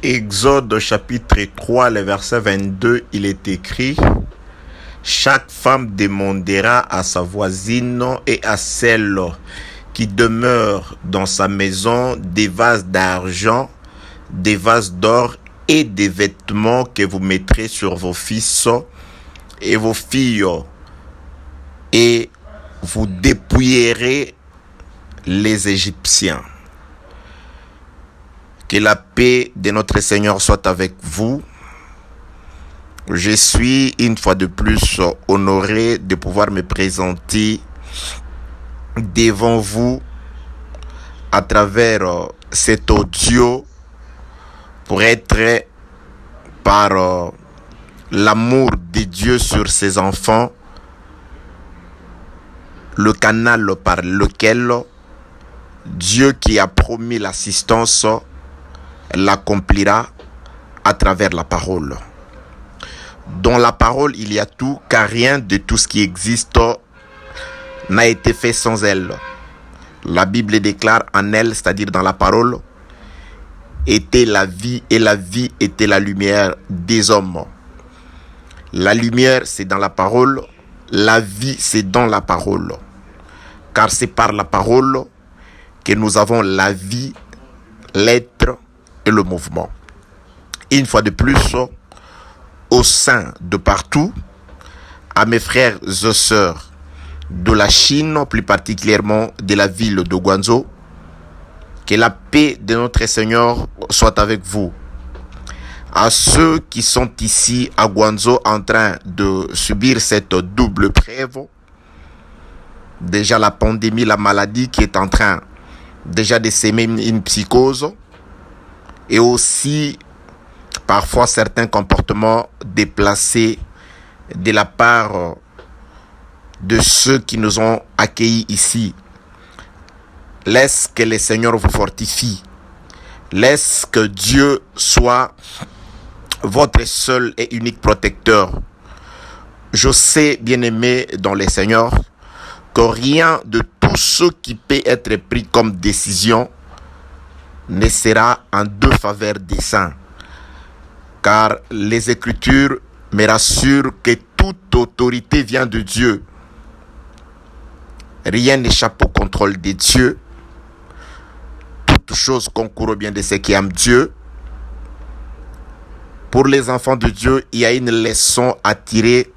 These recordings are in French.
Exode chapitre 3, le verset 22, il est écrit: chaque femme demandera à sa voisine et à celle qui demeure dans sa maison des vases d'argent, des vases d'or et des vêtements que vous mettrez sur vos fils et vos filles, et vous dépouillerez les Égyptiens. Que la paix de notre Seigneur soit avec vous. Je suis une fois de plus honoré de pouvoir me présenter devant vous à travers cet audio pour être par l'amour de Dieu sur ses enfants, le canal par lequel Dieu qui a promis l'assistance l'accomplira à travers la parole. Dans la parole, il y a tout, car rien de tout ce qui existe n'a été fait sans elle. La Bible déclare en elle, c'est-à-dire dans la parole, était la vie et la vie était la lumière des hommes. La lumière, c'est dans la parole, la vie, c'est dans la parole. Car c'est par la parole que nous avons la vie, l'être et le mouvement. Une fois de plus, au sein de partout, à mes frères et sœurs de la Chine, plus particulièrement de la ville de Guangzhou, que la paix de notre Seigneur soit avec vous. À ceux qui sont ici à Guangzhou en train de subir cette double preuve, déjà la pandémie, la maladie qui est en train déjà de s'aimer une psychose, et aussi parfois certains comportements déplacés de la part de ceux qui nous ont accueillis ici. Laisse que le Seigneur vous fortifie. Laisse que Dieu soit votre seul et unique protecteur. Je sais, bien-aimé dans le Seigneur, que rien de tout ce qui peut être pris comme décision ne sera en deux faveurs des saints. Car les Écritures me rassurent que toute autorité vient de Dieu. Rien n'échappe au contrôle de Dieu. Toute chose concourt au bien de ceux qui aiment Dieu. Pour les enfants de Dieu, il y a une leçon à tirer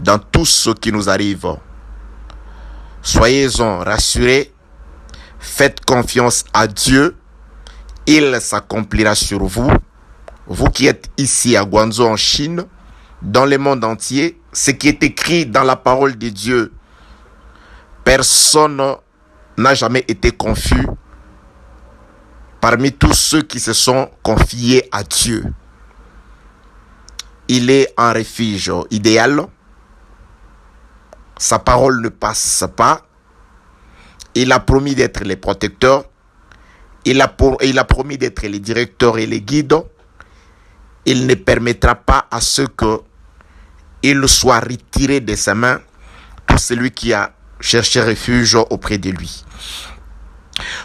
dans tout ce qui nous arrive. Soyez-en rassurés. Faites confiance à Dieu. Il s'accomplira sur vous. Vous qui êtes ici à Guangzhou en Chine, dans le monde entier, ce qui est écrit dans la parole de Dieu, personne n'a jamais été confus parmi tous ceux qui se sont confiés à Dieu. Il est un refuge idéal. Sa parole ne passe pas. Il a promis d'être le protecteur. Il a promis d'être le directeur et le guide. Il ne permettra pas à ceux qu'il soit retiré de ses mains pour celui qui a cherché refuge auprès de lui.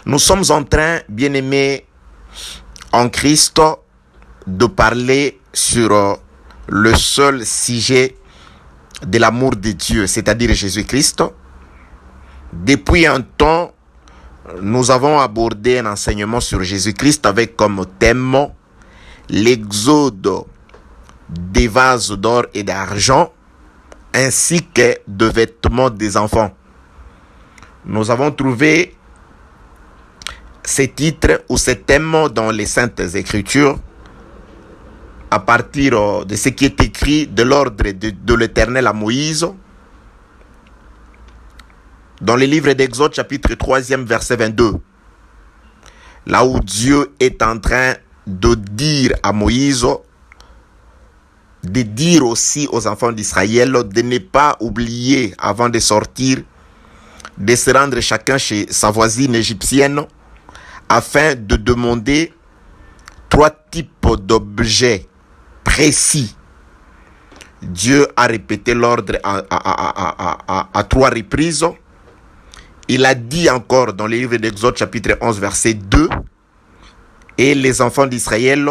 Nous sommes en train, bien-aimés en Christ, de parler sur le seul sujet de l'amour de Dieu, c'est-à-dire Jésus-Christ. Depuis un temps, nous avons abordé un enseignement sur Jésus-Christ avec comme thème l'exode des vases d'or et d'argent ainsi que de vêtements des enfants. Nous avons trouvé ces titres ou ces thèmes dans les Saintes Écritures à partir de ce qui est écrit de l'ordre de l'Éternel à Moïse dans le livre d'Exode chapitre 3 verset 22, là où Dieu est en train de dire à Moïse, de dire aussi aux enfants d'Israël de ne pas oublier avant de sortir, de se rendre chacun chez sa voisine égyptienne afin de demander 3 types d'objets précis. Dieu a répété l'ordre à 3 reprises. Il a dit encore dans le livre d'Exode chapitre 11 verset 2, Et les enfants d'Israël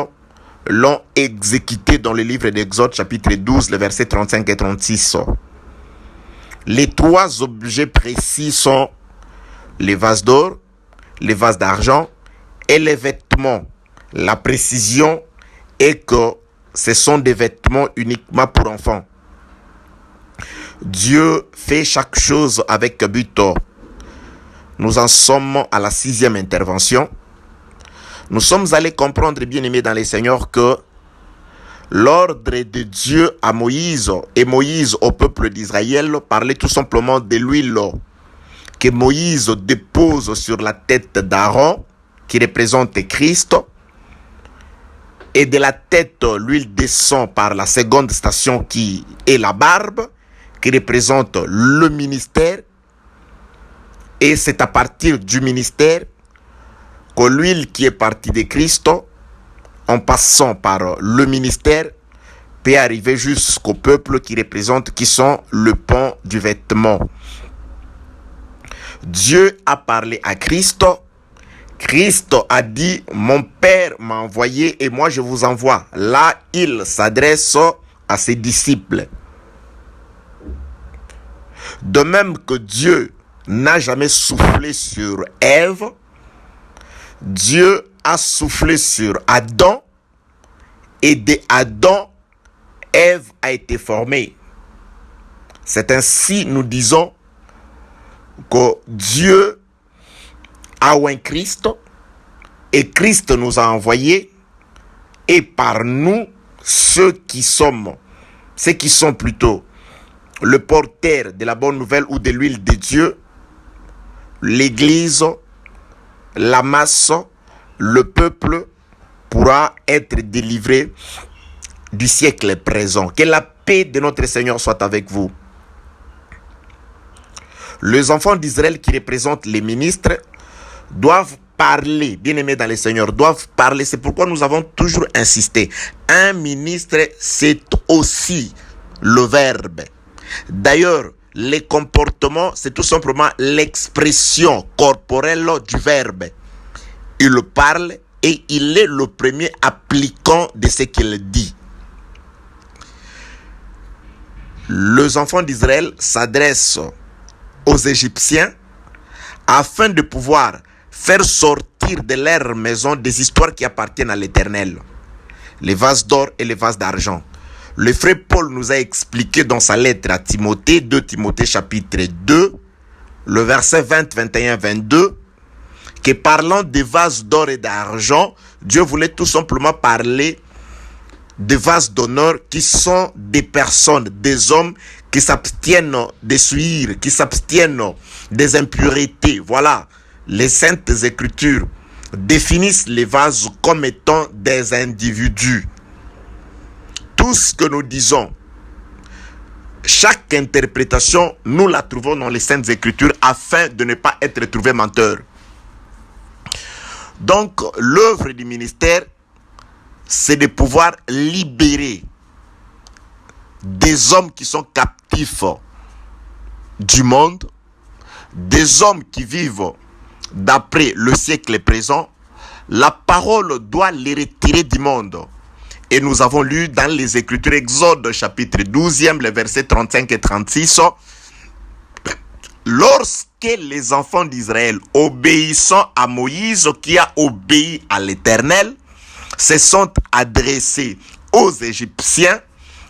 l'ont exécuté dans le livre d'Exode chapitre 12, les versets 35 et 36. Les trois objets précis sont les vases d'or, les vases d'argent et les vêtements. La précision est que ce sont des vêtements uniquement pour enfants. Dieu fait chaque chose avec but. Nous en sommes à la 6e intervention. Nous sommes allés comprendre, bien-aimés dans les Seigneurs, que l'ordre de Dieu à Moïse et Moïse au peuple d'Israël parlait tout simplement de l'huile que Moïse dépose sur la tête d'Aaron, qui représente Christ, et de la tête, l'huile descend par la seconde station qui est la barbe, qui représente le ministère, et c'est à partir du ministère que l'huile qui est partie de Christ, en passant par le ministère, peut arriver jusqu'au peuple qui représente, qui sont le pan du vêtement. Dieu a parlé à Christ. Christ a dit, mon Père m'a envoyé et moi je vous envoie. Là, il s'adresse à ses disciples. De même que Dieu n'a jamais soufflé sur Ève, Dieu a soufflé sur Adam et de Adam, Ève a été formée. C'est ainsi, nous disons, que Dieu a oint Christ et Christ nous a envoyés, et par nous, ceux qui sont plutôt le porteur de la bonne nouvelle ou de l'huile de Dieu, l'Église, la masse, le peuple pourra être délivré du siècle présent. Que la paix de notre Seigneur soit avec vous. Les enfants d'Israël qui représentent les ministres doivent parler, bien-aimés dans le Seigneur, doivent parler. C'est pourquoi nous avons toujours insisté. Un ministre, c'est aussi le verbe. D'ailleurs, les comportements, c'est tout simplement l'expression corporelle du verbe. Il parle et il est le premier appliquant de ce qu'il dit. Les enfants d'Israël s'adressent aux Égyptiens afin de pouvoir faire sortir de leur maison des histoires qui appartiennent à l'Éternel. Les vases d'or et les vases d'argent. Le frère Paul nous a expliqué dans sa lettre à Timothée, 2 Timothée chapitre 2, le verset 20, 21, 22, que parlant des vases d'or et d'argent, Dieu voulait tout simplement parler des vases d'honneur qui sont des personnes, des hommes qui s'abstiennent des souillures, qui s'abstiennent des impuretés. Voilà, les saintes écritures définissent les vases comme étant des individus. Tout ce que nous disons, chaque interprétation, nous la trouvons dans les saintes écritures afin de ne pas être trouvé menteur. Donc, l'œuvre du ministère, c'est de pouvoir libérer des hommes qui sont captifs du monde, des hommes qui vivent d'après le siècle présent. La parole doit les retirer du monde. Et nous avons lu dans les Écritures, Exode chapitre 12e, les versets 35 et 36, lorsque les enfants d'Israël, obéissant à Moïse qui a obéi à l'Éternel, se sont adressés aux Égyptiens,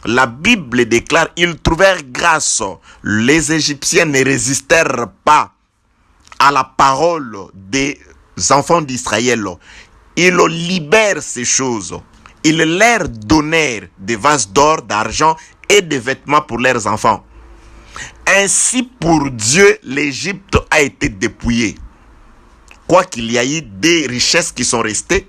la Bible déclare, ils trouvèrent grâce. Les Égyptiens ne résistèrent pas à la parole des enfants d'Israël. Ils libèrent ces choses. Ils leur donnèrent des vases d'or, d'argent et des vêtements pour leurs enfants. Ainsi, pour Dieu, l'Égypte a été dépouillée. Quoiqu'il y a eu des richesses qui sont restées,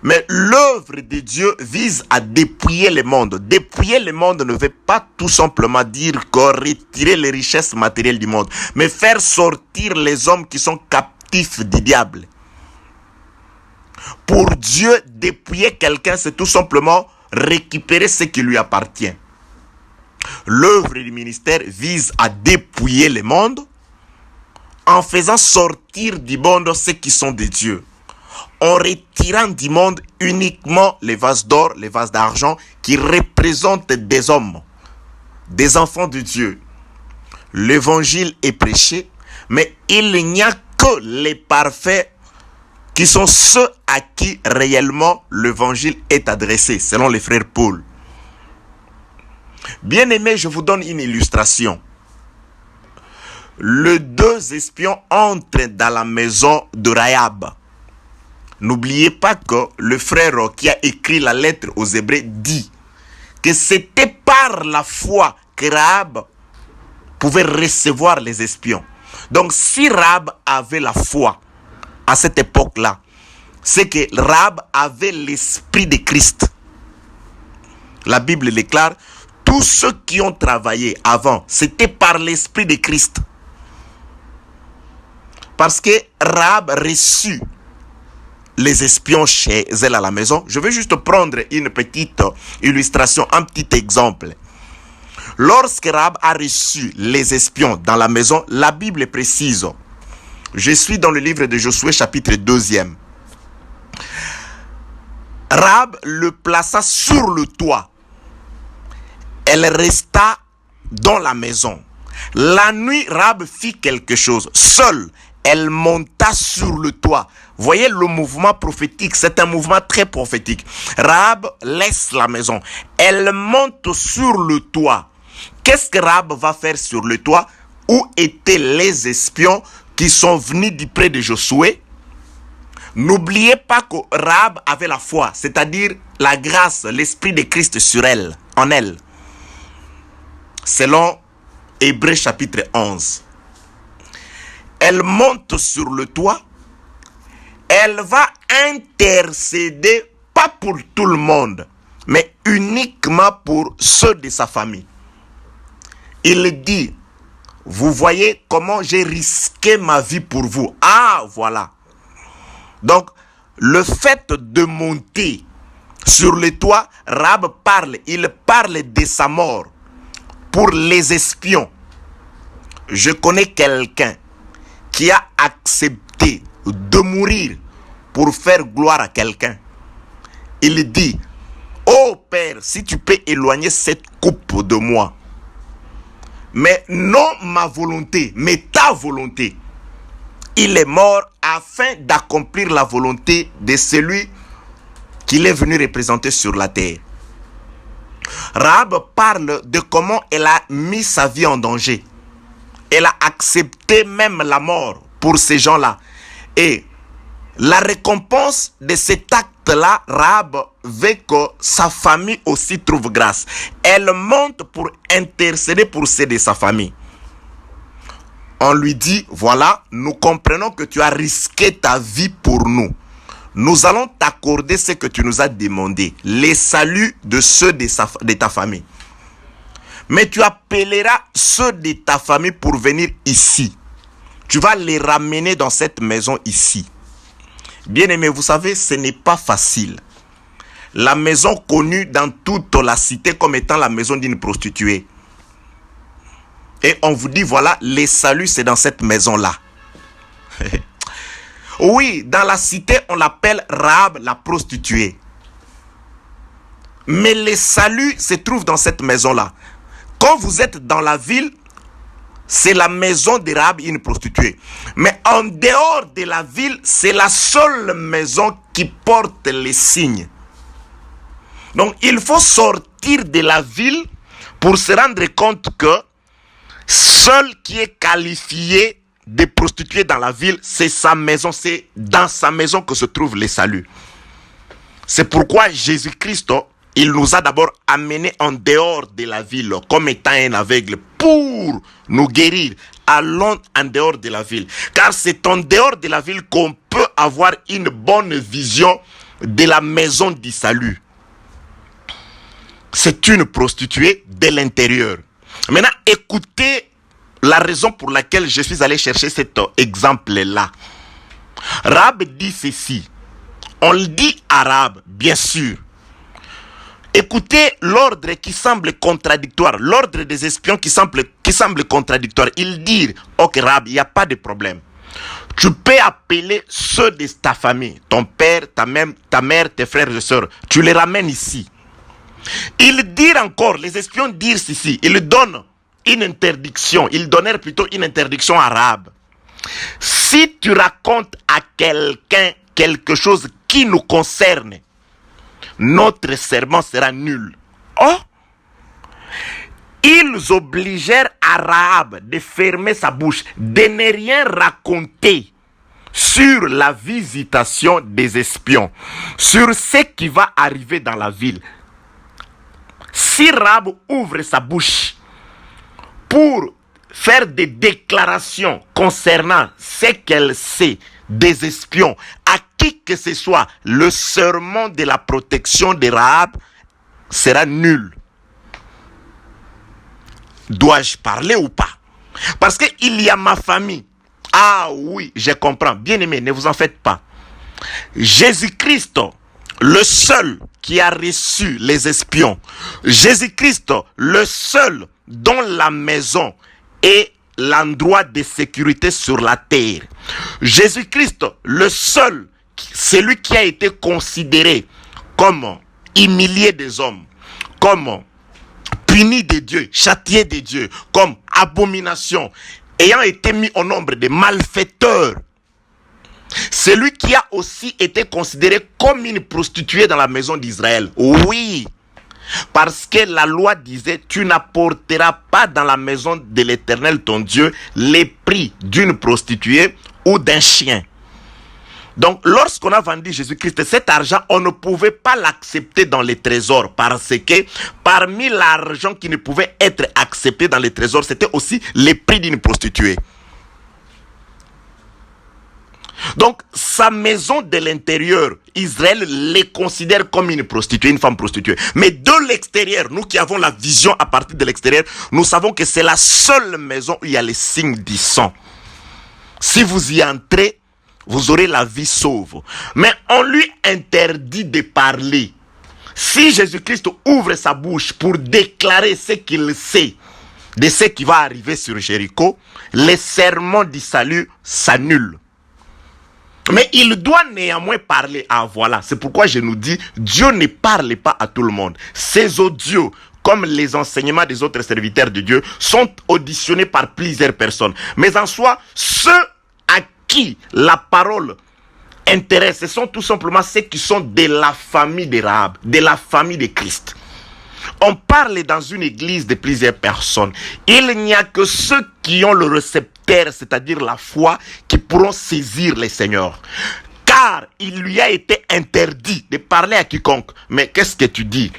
mais l'œuvre de Dieu vise à dépouiller le monde. Dépouiller le monde ne veut pas tout simplement dire que retirer les richesses matérielles du monde, mais faire sortir les hommes qui sont captifs du diable. Pour Dieu, dépouiller quelqu'un, c'est tout simplement récupérer ce qui lui appartient. L'œuvre du ministère vise à dépouiller le monde en faisant sortir du monde ceux qui sont de Dieu. en retirant du monde uniquement les vases d'or, les vases d'argent qui représentent des hommes, des enfants de Dieu. L'évangile est prêché, mais il n'y a que les parfaits qui sont ceux à qui réellement l'évangile est adressé, selon les frères Paul. Bien-aimés, je vous donne une illustration. Les deux espions entrent dans la maison de Rahab. N'oubliez pas que le frère qui a écrit la lettre aux Hébreux dit que c'était par la foi que Rahab pouvait recevoir les espions. Donc si Rahab avait la foi à cette époque-là, c'est que Rahab avait l'esprit de Christ. La Bible déclare, tous ceux qui ont travaillé avant, c'était par l'esprit de Christ. Parce que Rahab reçut les espions chez elle à la maison. Je vais juste prendre une petite illustration, un petit exemple. Lorsque Rahab a reçu les espions dans la maison, la Bible précise, je suis dans le livre de Josué chapitre 2e. Rahab le plaça sur le toit. Elle resta dans la maison. La nuit, Rahab fit quelque chose. Seule, elle monta sur le toit. Voyez le mouvement prophétique, c'est un mouvement très prophétique. Rahab laisse la maison. Elle monte sur le toit. Qu'est-ce que Rahab va faire sur le toit? Où étaient les espions qui sont venus du près de Josué? N'oubliez pas que Rahab avait la foi, c'est-à-dire la grâce, l'esprit de Christ sur elle, en elle. Selon Hébreux chapitre 11. Elle monte sur le toit. Elle va intercéder, pas pour tout le monde, mais uniquement pour ceux de sa famille. Il dit, vous voyez comment j'ai risqué ma vie pour vous. Ah, voilà. Donc, le fait de monter sur le toit, Rahab parle, il parle de sa mort pour les espions. Je connais quelqu'un qui a accepté de mourir pour faire gloire à quelqu'un. Il dit, oh Père, si tu peux éloigner cette coupe de moi, mais non ma volonté, mais ta volonté. Il est mort afin d'accomplir la volonté de celui qu'il est venu représenter sur la terre. Rahab parle de comment elle a mis sa vie en danger. Elle a accepté même la mort pour ces gens-là. Et la récompense de cet acte-là, Rahab veut que sa famille aussi trouve grâce. Elle monte pour intercéder pour ceux de sa famille. On lui dit, voilà, nous comprenons que tu as risqué ta vie pour nous. Nous allons t'accorder ce que tu nous as demandé, les saluts de ceux de ta famille. Mais tu appelleras ceux de ta famille pour venir ici. Tu vas les ramener dans cette maison ici. Bien-aimés, vous savez, ce n'est pas facile. La maison connue dans toute la cité comme étant la maison d'une prostituée. Et on vous dit, voilà, les saluts, c'est dans cette maison-là. Oui, dans la cité, on l'appelle Rahab, la prostituée. Mais les saluts se trouvent dans cette maison-là. Quand vous êtes dans la ville, c'est la maison de Rahab, une prostituée. Mais en dehors de la ville, c'est la seule maison qui porte les signes. Donc, il faut sortir de la ville pour se rendre compte que seul qui est qualifié de prostituée dans la ville, c'est sa maison. C'est dans sa maison que se trouve le salut. C'est pourquoi Jésus-Christ, il nous a d'abord amenés en dehors de la ville comme étant un aveugle pour nous guérir. Allons en dehors de la ville. Car c'est en dehors de la ville qu'on peut avoir une bonne vision de la maison du salut. C'est une prostituée de l'intérieur. Maintenant, écoutez la raison pour laquelle je suis allé chercher cet exemple-là. Rahab dit ceci. On le dit à Rahab, bien sûr. Écoutez l'ordre qui semble contradictoire, l'ordre des espions qui semble contradictoire. Ils disent, ok Rahab, il n'y a pas de problème. Tu peux appeler ceux de ta famille, ton père, ta mère, tes frères et sœurs. Tu les ramènes ici. Ils dirent encore, les espions dirent ici, ils donnent une interdiction. Ils donnèrent plutôt une interdiction à Rahab. Si tu racontes à quelqu'un quelque chose qui nous concerne, notre serment sera nul. Oh! Ils obligèrent à Rahab de fermer sa bouche, de ne rien raconter sur la visitation des espions, sur ce qui va arriver dans la ville. Si Rahab ouvre sa bouche pour faire des déclarations concernant ce qu'elle sait des espions, à qui que ce soit, le serment de la protection de Rahab sera nul. Dois-je parler ou pas? Parce qu'il y a ma famille. Ah oui, je comprends. Bien aimé, ne vous en faites pas. Jésus-Christ, le seul qui a reçu les espions. Jésus-Christ, le seul dont la maison est l'endroit de sécurité sur la terre. Jésus-Christ, le seul, celui qui a été considéré comme humilié des hommes, comme puni de Dieu, châtié de Dieu, comme abomination, ayant été mis au nombre des malfaiteurs. Celui qui a aussi été considéré comme une prostituée dans la maison d'Israël. Oui, parce que la loi disait, tu n'apporteras pas dans la maison de l'Éternel ton Dieu les prix d'une prostituée ou d'un chien. Donc, lorsqu'on a vendu Jésus-Christ, cet argent, on ne pouvait pas l'accepter dans les trésors parce que parmi l'argent qui ne pouvait être accepté dans les trésors, c'était aussi les prix d'une prostituée. Donc, sa maison de l'intérieur, Israël les considère comme une prostituée, une femme prostituée. Mais de l'extérieur, nous qui avons la vision à partir de l'extérieur, nous savons que c'est la seule maison où il y a les signes du sang. Si vous y entrez, vous aurez la vie sauve. Mais on lui interdit de parler. Si Jésus-Christ ouvre sa bouche pour déclarer ce qu'il sait de ce qui va arriver sur Jéricho, les serments du salut s'annulent. Mais il doit néanmoins parler. Ah voilà, c'est pourquoi je nous dis, Dieu ne parle pas à tout le monde. Ces audios, comme les enseignements des autres serviteurs de Dieu, sont auditionnés par plusieurs personnes. Mais en soi, ceux à qui la parole intéresse, ce sont tout simplement ceux qui sont de la famille de Rahab, de la famille de Christ. On parle dans une église de plusieurs personnes. Il n'y a que ceux qui ont le récepteur, c'est-à-dire la foi, qui pourront saisir les seigneurs. Car il lui a été interdit de parler à quiconque. Mais qu'est-ce que tu dis,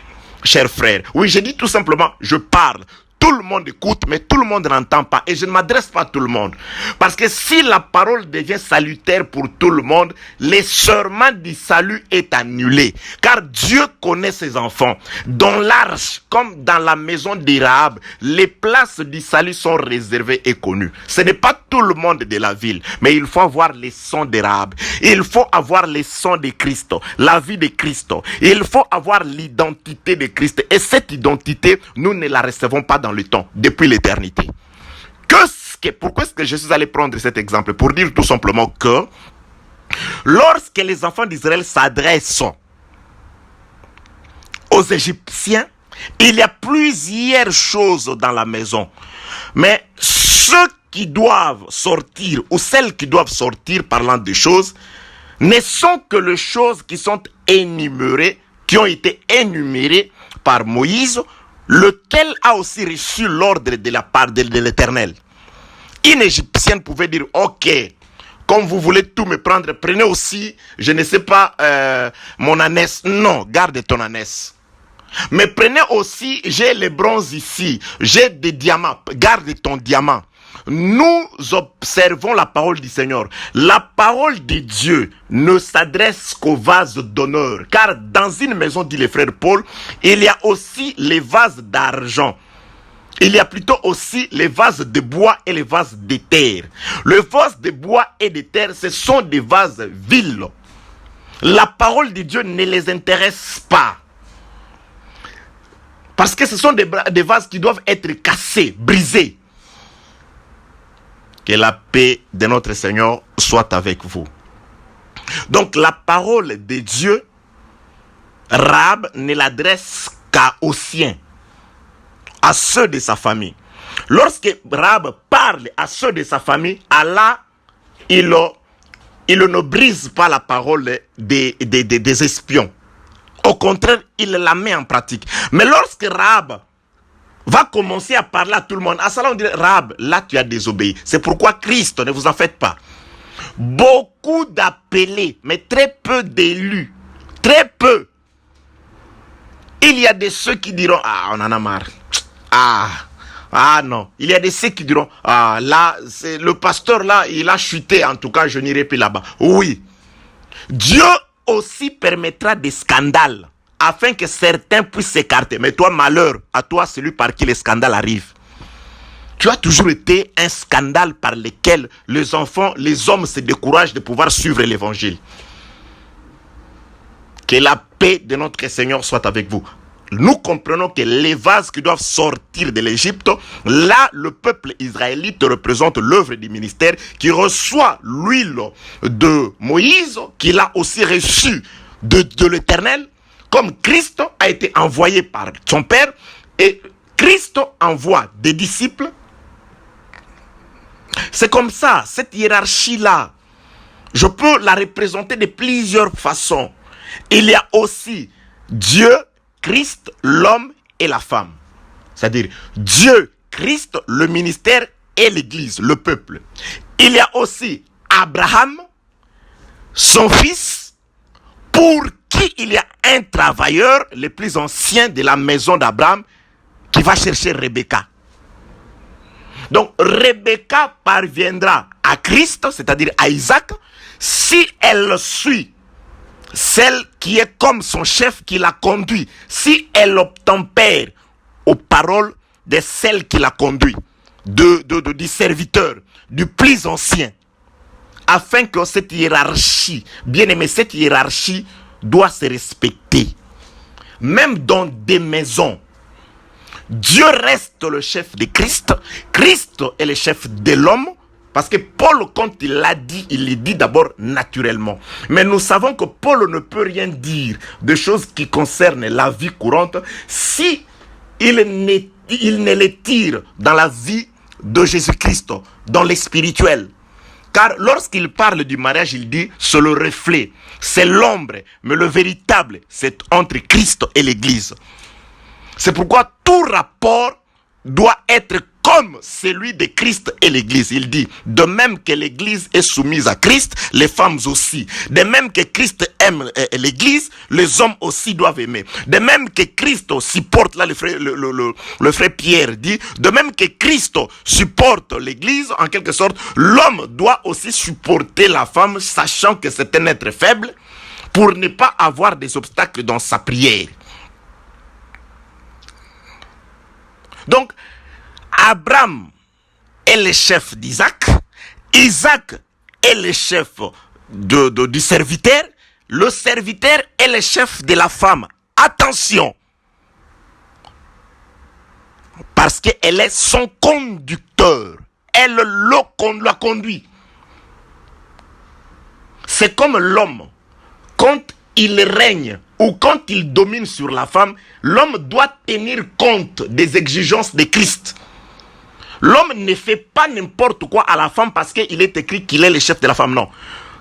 cher frère? Oui, je dis tout simplement, je parle. Tout le monde écoute, mais tout le monde n'entend pas. Et je ne m'adresse pas à tout le monde. Parce que si la parole devient salutaire pour tout le monde, le serment du salut est annulé. Car Dieu connaît ses enfants. Dans l'arche, comme dans la maison d'Irahab, les places du salut sont réservées et connues. Ce n'est pas tout le monde de la ville, mais il faut avoir les sons d'Irahab. Il faut avoir les sons de Christ, la vie de Christ. Il faut avoir l'identité de Christ. Et cette identité, nous ne la recevons pas dans le temps, depuis l'éternité. Pourquoi est-ce que je suis allé prendre cet exemple? Pour dire tout simplement que lorsque les enfants d'Israël s'adressent aux Égyptiens, il y a plusieurs choses dans la maison. Mais ceux qui doivent sortir, ou celles qui doivent sortir parlant des choses, ne sont que les choses qui sont énumérées, qui ont été énumérées par Moïse, lequel a aussi reçu l'ordre de la part de l'Éternel. Une Égyptienne pouvait dire, ok, comme vous voulez tout me prendre, prenez aussi, je ne sais pas, mon ânesse. Non, garde ton ânesse. Mais prenez aussi, j'ai les bronzes ici, j'ai des diamants, garde ton diamant. Nous observons la parole du Seigneur. La parole de Dieu ne s'adresse qu'aux vases d'honneur. Car dans une maison, dit le frère Paul, il y a aussi les vases d'argent. Il y a plutôt aussi les vases de bois et les vases de terre. Les vases de bois et de terre, ce sont des vases vils. La parole de Dieu ne les intéresse pas. Parce que ce sont des vases qui doivent être cassés, brisés. Que la paix de notre Seigneur soit avec vous. Donc la parole de Dieu, Rahab ne l'adresse qu'aux siens, à ceux de sa famille. Lorsque Rahab parle à ceux de sa famille, Allah, il ne brise pas la parole des espions. Au contraire, il la met en pratique. Mais lorsque Rahab va commencer à parler à tout le monde, à cela on dirait, Rahab, là tu as désobéi. C'est pourquoi Christ, ne vous en faites pas. Beaucoup d'appelés, mais très peu d'élus. Très peu. Il y a de ceux qui diront, ah, on en a marre. Ah non. Il y a de ceux qui diront, ah là, c'est le pasteur là, il a chuté, en tout cas, je n'irai plus là-bas. Oui. Dieu aussi permettra des scandales afin que certains puissent s'écarter. Mais toi, malheur à toi, celui par qui les scandales arrivent. Tu as toujours été un scandale par lequel les enfants, les hommes se découragent de pouvoir suivre l'évangile. Que la paix de notre Seigneur soit avec vous. Nous comprenons que les vases qui doivent sortir de l'Égypte, là, le peuple israélite représente l'œuvre du ministère qui reçoit l'huile de Moïse, qu'il a aussi reçu de l'Éternel, comme Christ a été envoyé par son Père, et Christ envoie des disciples. C'est comme ça, cette hiérarchie-là, je peux la représenter de plusieurs façons. Il y a aussi Dieu, Christ, l'homme et la femme. C'est-à-dire Dieu, Christ, le ministère et l'Église, le peuple. Il y a aussi Abraham, son fils, pour qui il y a un travailleur, le plus ancien de la maison d'Abraham, qui va chercher Rebecca. Donc Rebecca parviendra à Christ, c'est-à-dire à Isaac, si elle suit celle qui est comme son chef qui l'a conduit, si elle obtempère aux paroles de celle qui l'a conduit, du serviteur, du plus ancien, afin que cette hiérarchie, bien aimé, cette hiérarchie doit se respecter. Même dans des maisons, Dieu reste le chef de Christ, Christ est le chef de l'homme, parce que Paul, quand il l'a dit, il le dit d'abord naturellement. Mais nous savons que Paul ne peut rien dire de choses qui concernent la vie courante si il ne les tire dans la vie de Jésus-Christ, dans les spirituels. Car lorsqu'il parle du mariage, il dit, c'est le reflet, c'est l'ombre, mais le véritable, c'est entre Christ et l'Église. C'est pourquoi tout rapport doit être comme celui de Christ et l'Église. Il dit, de même que l'Église est soumise à Christ, les femmes aussi. De même que Christ aime l'Église, les hommes aussi doivent aimer. De même que Christ supporte, là le frère Pierre dit, de même que Christ supporte l'Église, en quelque sorte, l'homme doit aussi supporter la femme, sachant que c'est un être faible, pour ne pas avoir des obstacles dans sa prière. Donc, Abraham est le chef d'Isaac, Isaac est le chef du serviteur, le serviteur est le chef de la femme. Attention, parce qu'elle est son conducteur, elle l'a conduit. C'est comme l'homme, quand il règne ou quand il domine sur la femme, l'homme doit tenir compte des exigences de Christ. L'homme ne fait pas n'importe quoi à la femme parce qu'il est écrit qu'il est le chef de la femme. Non.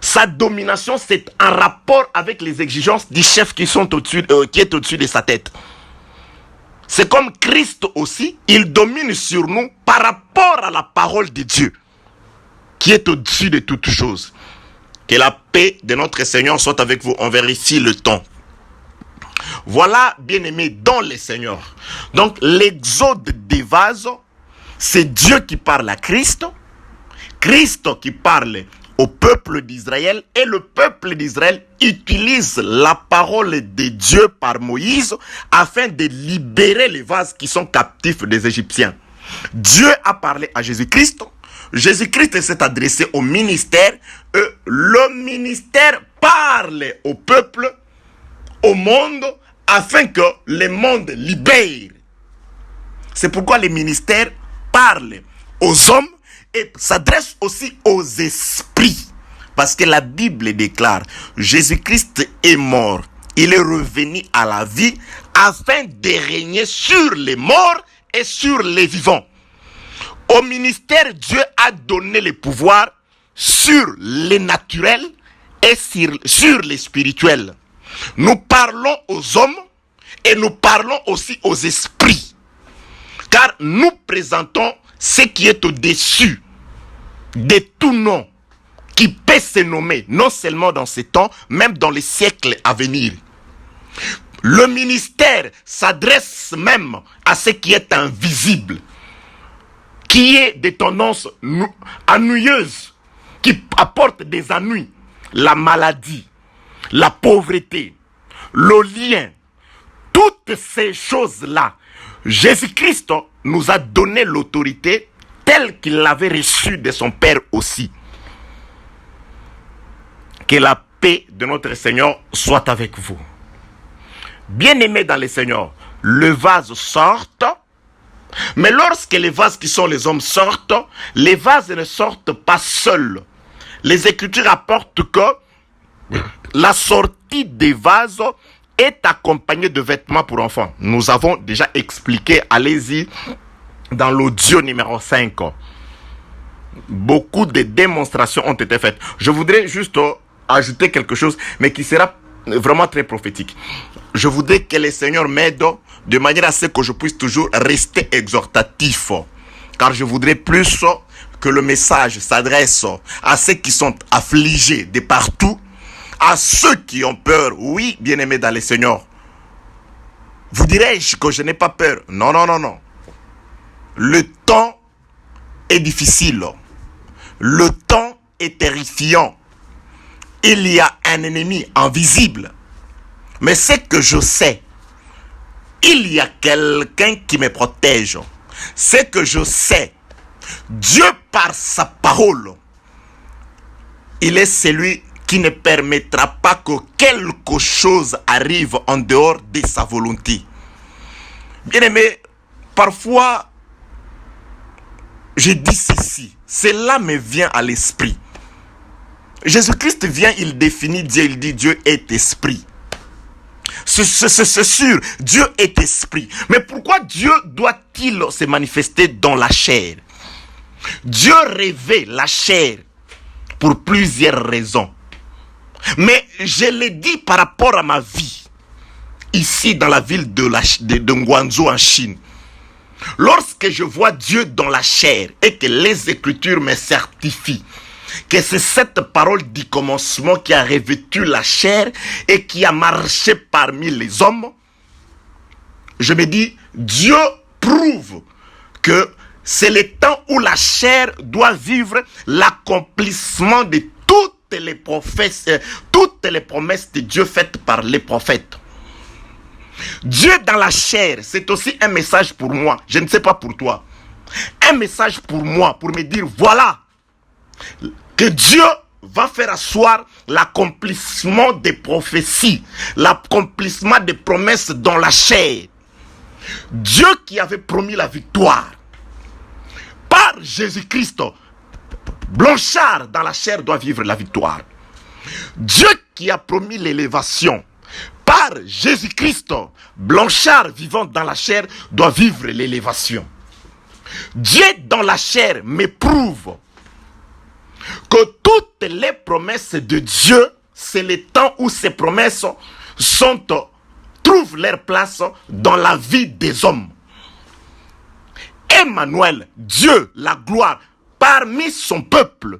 Sa domination, c'est en rapport avec les exigences du chef qui est au-dessus de sa tête. C'est comme Christ aussi, il domine sur nous par rapport à la parole de Dieu qui est au-dessus de toutes choses. Que la paix de notre Seigneur soit avec vous. On vérifie le temps. Voilà, bien-aimés, dans le Seigneur. Donc, l'exode des vases, c'est Dieu qui parle à Christ, Christ qui parle au peuple d'Israël, et le peuple d'Israël utilise la parole de Dieu par Moïse afin de libérer les vases qui sont captifs des Égyptiens. Dieu a parlé à Jésus-Christ, Jésus-Christ s'est adressé au ministère, et le ministère parle au peuple, au monde, afin que le monde libère. C'est pourquoi les ministères parlent aux hommes s'adresse aussi aux esprits. Parce que la Bible déclare, Jésus-Christ est mort. Il est revenu à la vie afin de régner sur les morts et sur les vivants. Au ministère, Dieu a donné le pouvoir sur les naturels et sur les spirituels. Nous parlons aux hommes et nous parlons aussi aux esprits. Car nous présentons ce qui est au-dessus de tout nom qui peut se nommer, non seulement dans ces temps, même dans les siècles à venir. Le ministère s'adresse même à ce qui est invisible, qui est des tendances ennuyeuses, qui apportent des ennuis, la maladie, la pauvreté, le lien, toutes ces choses-là. Jésus-Christ nous a donné l'autorité telle qu'il l'avait reçue de son Père aussi. Que la paix de notre Seigneur soit avec vous. Bien-aimés dans le Seigneur, le vase sort, mais lorsque les vases qui sont les hommes sortent, les vases ne sortent pas seuls. Les Écritures rapportent que la sortie des vases est accompagnée de vêtements pour enfants. Nous avons déjà expliqué, allez-y, dans l'audio numéro 5. Beaucoup de démonstrations ont été faites. Je voudrais juste ajouter quelque chose, mais qui sera vraiment très prophétique. Je voudrais que le Seigneur m'aide de manière à ce que je puisse toujours rester exhortatif. Car je voudrais plus que le message s'adresse à ceux qui sont affligés de partout, à ceux qui ont peur. Oui, bien-aimés dans le Seigneur. Vous dirais-je que je n'ai pas peur? Non, non, non, non. Le temps est difficile. Le temps est terrifiant. Il y a un ennemi invisible. Mais ce que je sais, il y a quelqu'un qui me protège. Ce que je sais, Dieu par sa parole, il est celui qui ne permettra pas que quelque chose arrive en dehors de sa volonté. Bien aimé, parfois, je dis ceci, cela me vient à l'esprit. Jésus-Christ vient, il définit Dieu, il dit Dieu est esprit. C'est sûr, Dieu est esprit. Mais pourquoi Dieu doit-il se manifester dans la chair? Dieu revêt la chair pour plusieurs raisons. Mais je l'ai dit par rapport à ma vie, ici dans la ville de Guangzhou en Chine. Lorsque je vois Dieu dans la chair et que les Écritures me certifient que c'est cette parole du commencement qui a revêtu la chair et qui a marché parmi les hommes, je me dis, Dieu prouve que c'est le temps où la chair doit vivre l'accomplissement de toutes les promesses de Dieu faites par les prophètes. Dieu dans la chair, c'est aussi un message pour moi, je ne sais pas pour toi, un message pour moi, pour me dire, voilà, que Dieu va faire asseoir l'accomplissement des prophéties, l'accomplissement des promesses dans la chair. Dieu qui avait promis la victoire, par Jésus-Christ, Blanchard dans la chair doit vivre la victoire. Dieu qui a promis l'élévation, par Jésus-Christ, Blanchard vivant dans la chair doit vivre l'élévation. Dieu dans la chair m'éprouve que toutes les promesses de Dieu, c'est le temps où ces promesses trouvent leur place dans la vie des hommes. Emmanuel, Dieu, la gloire, parmi son peuple.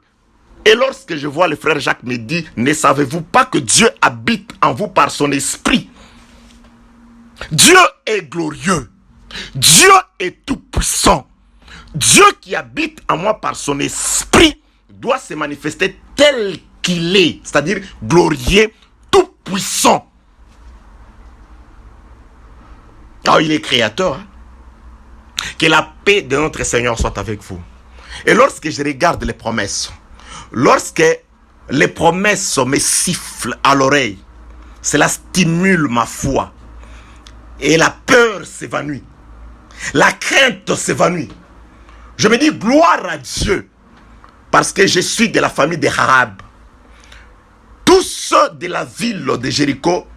Et lorsque je vois le frère Jacques me dire, ne savez-vous pas que Dieu habite en vous par son esprit? Dieu est glorieux. Dieu est tout puissant. Dieu qui habite en moi par son esprit doit se manifester tel qu'il est, c'est-à-dire glorieux, tout puissant. Car il est créateur. Hein? Que la paix de notre Seigneur soit avec vous. Et lorsque je regarde les promesses, lorsque les promesses me sifflent à l'oreille, cela stimule ma foi. Et la peur s'évanouit. La crainte s'évanouit. Je me dis gloire à Dieu. parce que je suis de la famille de Rahab. Tous ceux de la ville de Jéricho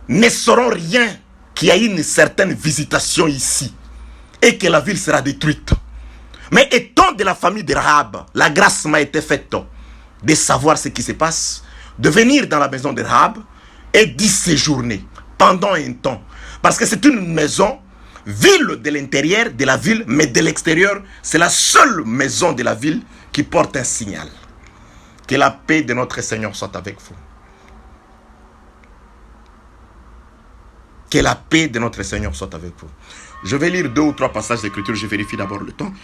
ne sauront rien qu'il y a une certaine visitation ici et que la ville sera détruite. Mais étant de la famille de Rahab, la grâce m'a été faite de savoir ce qui se passe, de venir dans la maison de Rahab et d'y séjourner pendant un temps. Parce que c'est une maison, ville de l'intérieur de la ville, mais de l'extérieur, c'est la seule maison de la ville qui porte un signal. Que la paix de notre Seigneur soit avec vous. Que la paix de notre Seigneur soit avec vous. Je vais lire 2 ou 3 passages d'écriture, je vérifie d'abord le temps.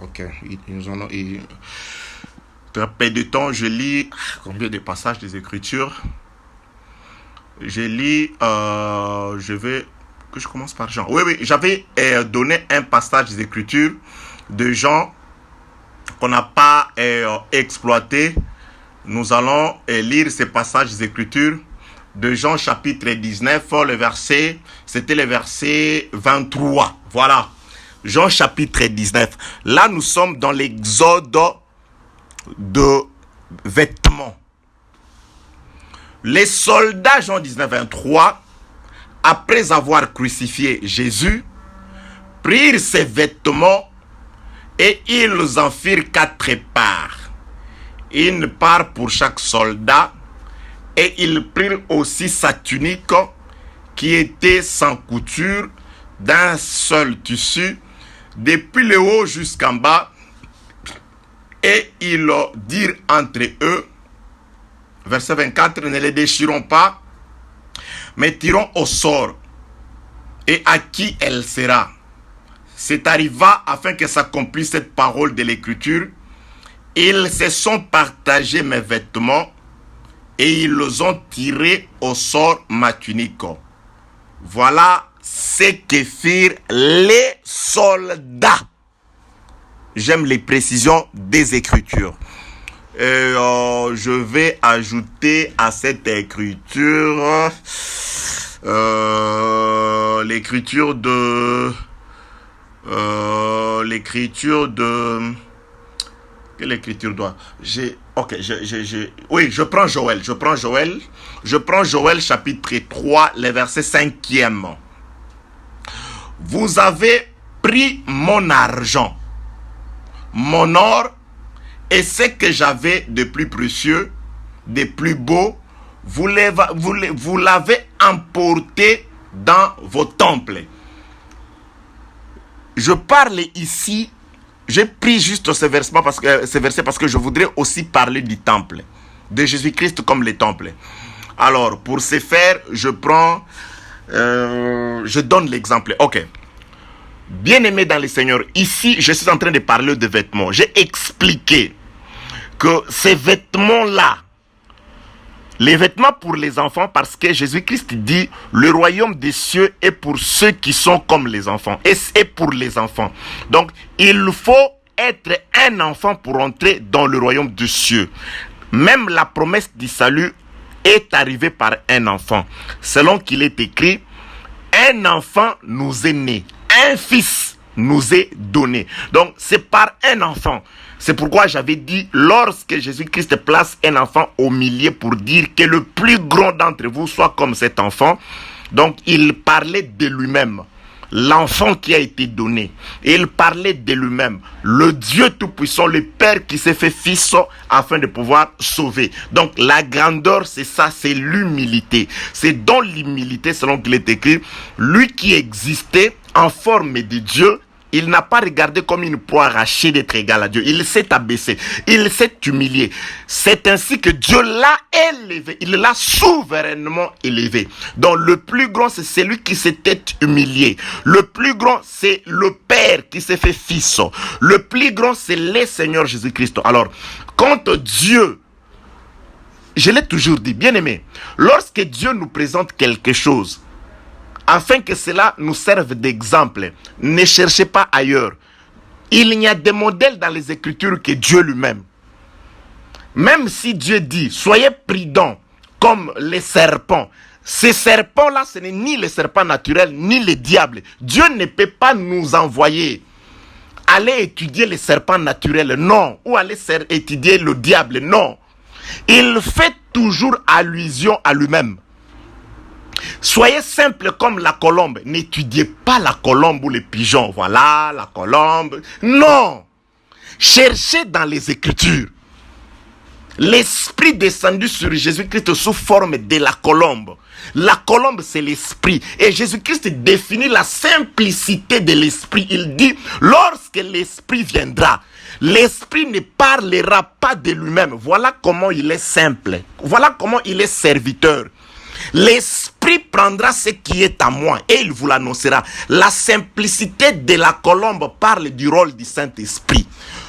Ok, nous en avons très peu de temps. Je lis combien de passages des Écritures? Je lis, je commence par Jean. Oui, j'avais donné un passage des Écritures de Jean qu'on n'a pas exploité. Nous allons lire ces passages des Écritures de Jean chapitre 19, c'était le verset 23. Voilà. Jean chapitre 19. Là, nous sommes dans l'exode de vêtements. Les soldats, Jean 19, 23, après avoir crucifié Jésus, prirent ses vêtements et ils en firent 4 parts. Une part pour chaque soldat, et ils prirent aussi sa tunique qui était sans couture, d'un seul tissu, depuis le haut jusqu'en bas, et ils dirent entre eux, verset 24, ne les déchirons pas, mais tirons au sort, et à qui elle sera. C'est arriva afin que s'accomplisse cette parole de l'Écriture. Ils se sont partagés mes vêtements, et ils ont tiré au sort ma tunique. Voilà ce que firent les soldats. J'aime les précisions des Écritures. Je vais ajouter à cette écriture l'écriture de quelle écriture doit oui, je prends Joël chapitre 3 le verset 5e. Vous avez pris mon argent, mon or, et ce que j'avais de plus précieux, de plus beau, vous l'avez emporté dans vos temples. Je parle ici, j'ai pris juste ce verset parce que je voudrais aussi parler du temple, de Jésus-Christ comme le temple. Alors, pour ce faire, je donne l'exemple. Ok. Bien-aimé dans le Seigneur, ici, je suis en train de parler de vêtements. J'ai expliqué que ces vêtements-là, les vêtements pour les enfants, parce que Jésus-Christ dit, le royaume des cieux est pour ceux qui sont comme les enfants. Et c'est pour les enfants. Donc, il faut être un enfant pour entrer dans le royaume des cieux. Même la promesse du salut est arrivée par un enfant. Selon qu'il est écrit, un enfant nous est né, un fils nous est donné. Donc, c'est par un enfant. C'est pourquoi j'avais dit, lorsque Jésus-Christ place un enfant au milieu pour dire que le plus grand d'entre vous soit comme cet enfant, donc il parlait de lui-même. L'enfant qui a été donné. Et il parlait de lui-même. Le Dieu Tout-Puissant, le Père qui s'est fait fils afin de pouvoir sauver. Donc la grandeur, c'est ça, c'est l'humilité. C'est dans l'humilité, selon qu'il est écrit, lui qui existait en forme de Dieu, il n'a pas regardé comme une proie arrachée d'être égal à Dieu. Il s'est abaissé. Il s'est humilié. C'est ainsi que Dieu l'a élevé. Il l'a souverainement élevé. Donc le plus grand, c'est celui qui s'était humilié. Le plus grand, c'est le Père qui s'est fait fils. Le plus grand, c'est le Seigneur Jésus-Christ. Alors, quand Dieu, je l'ai toujours dit, bien aimé, lorsque Dieu nous présente quelque chose, afin que cela nous serve d'exemple, ne cherchez pas ailleurs. Il y a des modèles dans les Écritures que Dieu lui-même. Même si Dieu dit, soyez prudents comme les serpents. Ces serpents-là, ce n'est ni les serpents naturels, ni les diables. Dieu ne peut pas nous envoyer aller étudier les serpents naturels, non. Ou aller étudier le diable, non. Il fait toujours allusion à lui-même. Soyez simple comme la colombe. N'étudiez pas la colombe ou les pigeons. Voilà, la colombe. Non. Cherchez dans les Écritures. L'Esprit descendu sur Jésus-Christ sous forme de la colombe. La colombe, c'est l'Esprit. Et Jésus-Christ définit la simplicité de l'Esprit. Il dit, lorsque l'Esprit viendra, l'Esprit ne parlera pas de lui-même. Voilà comment il est simple. Voilà comment il est serviteur. L'Esprit prendra ce qui est à moi et il vous l'annoncera. La simplicité de la colombe parle du rôle du Saint-Esprit.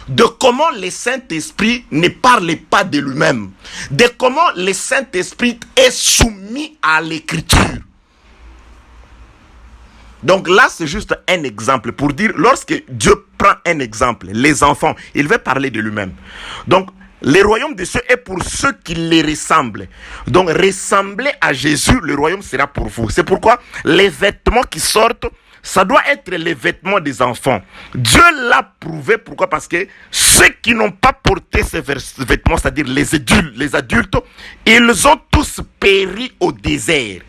De comment le Saint-Esprit ne parle pas de lui-même. De comment le Saint-Esprit est soumis à l'Écriture. Donc là, c'est juste un exemple pour dire, lorsque Dieu prend un exemple, les enfants, il veut parler de lui-même. Donc, le royaume des cieux est pour ceux qui les ressemblent. Donc, ressembler à Jésus, le royaume sera pour vous. C'est pourquoi les vêtements qui sortent, ça doit être les vêtements des enfants. Dieu l'a prouvé. Pourquoi? Parce que ceux qui n'ont pas porté ces vêtements, c'est-à-dire les adultes, ils ont tous péri au désert.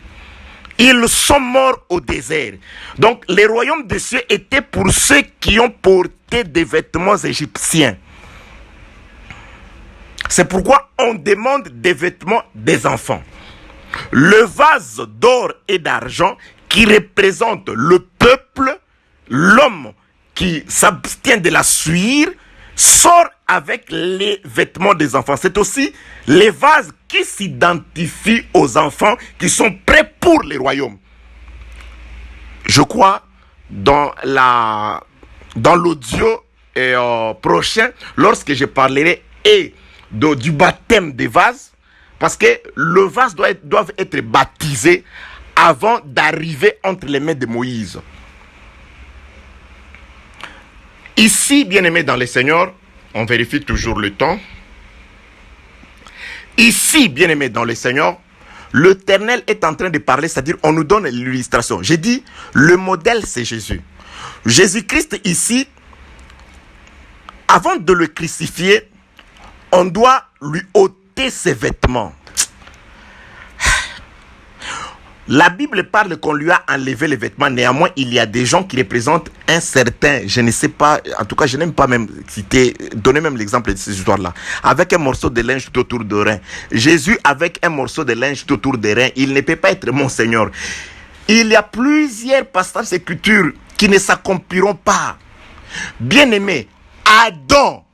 Ils sont morts au désert. Donc, le royaume des cieux était pour ceux qui ont porté des vêtements égyptiens. C'est pourquoi on demande des vêtements des enfants. Le vase d'or et d'argent qui représente le peuple, l'homme qui s'abstient de la suivre, sort avec les vêtements des enfants. C'est aussi les vases qui s'identifient aux enfants qui sont prêts pour le royaume. Je crois dans l'audio prochain, lorsque je parlerai du baptême des vases, parce que le vase doit être baptisé avant d'arriver entre les mains de Moïse. Ici, bien-aimés dans le Seigneur, on vérifie toujours le temps. Ici, bien-aimés dans le Seigneur, l'Éternel est en train de parler, c'est-à-dire on nous donne l'illustration. J'ai dit, le modèle c'est Jésus. Jésus-Christ ici, avant de le crucifier, on doit lui ôter ses vêtements. La Bible parle qu'on lui a enlevé les vêtements. Néanmoins, il y a des gens qui représentent un certain, je ne sais pas, en tout cas, je n'aime pas même citer, donner même l'exemple de ces histoires-là. Avec un morceau de linge tout autour de rein. Jésus, avec un morceau de linge tout autour des reins, il ne peut pas être mon Seigneur. Il y a plusieurs passages d'écriture qui ne s'accompliront pas. Bien-aimé, Adam,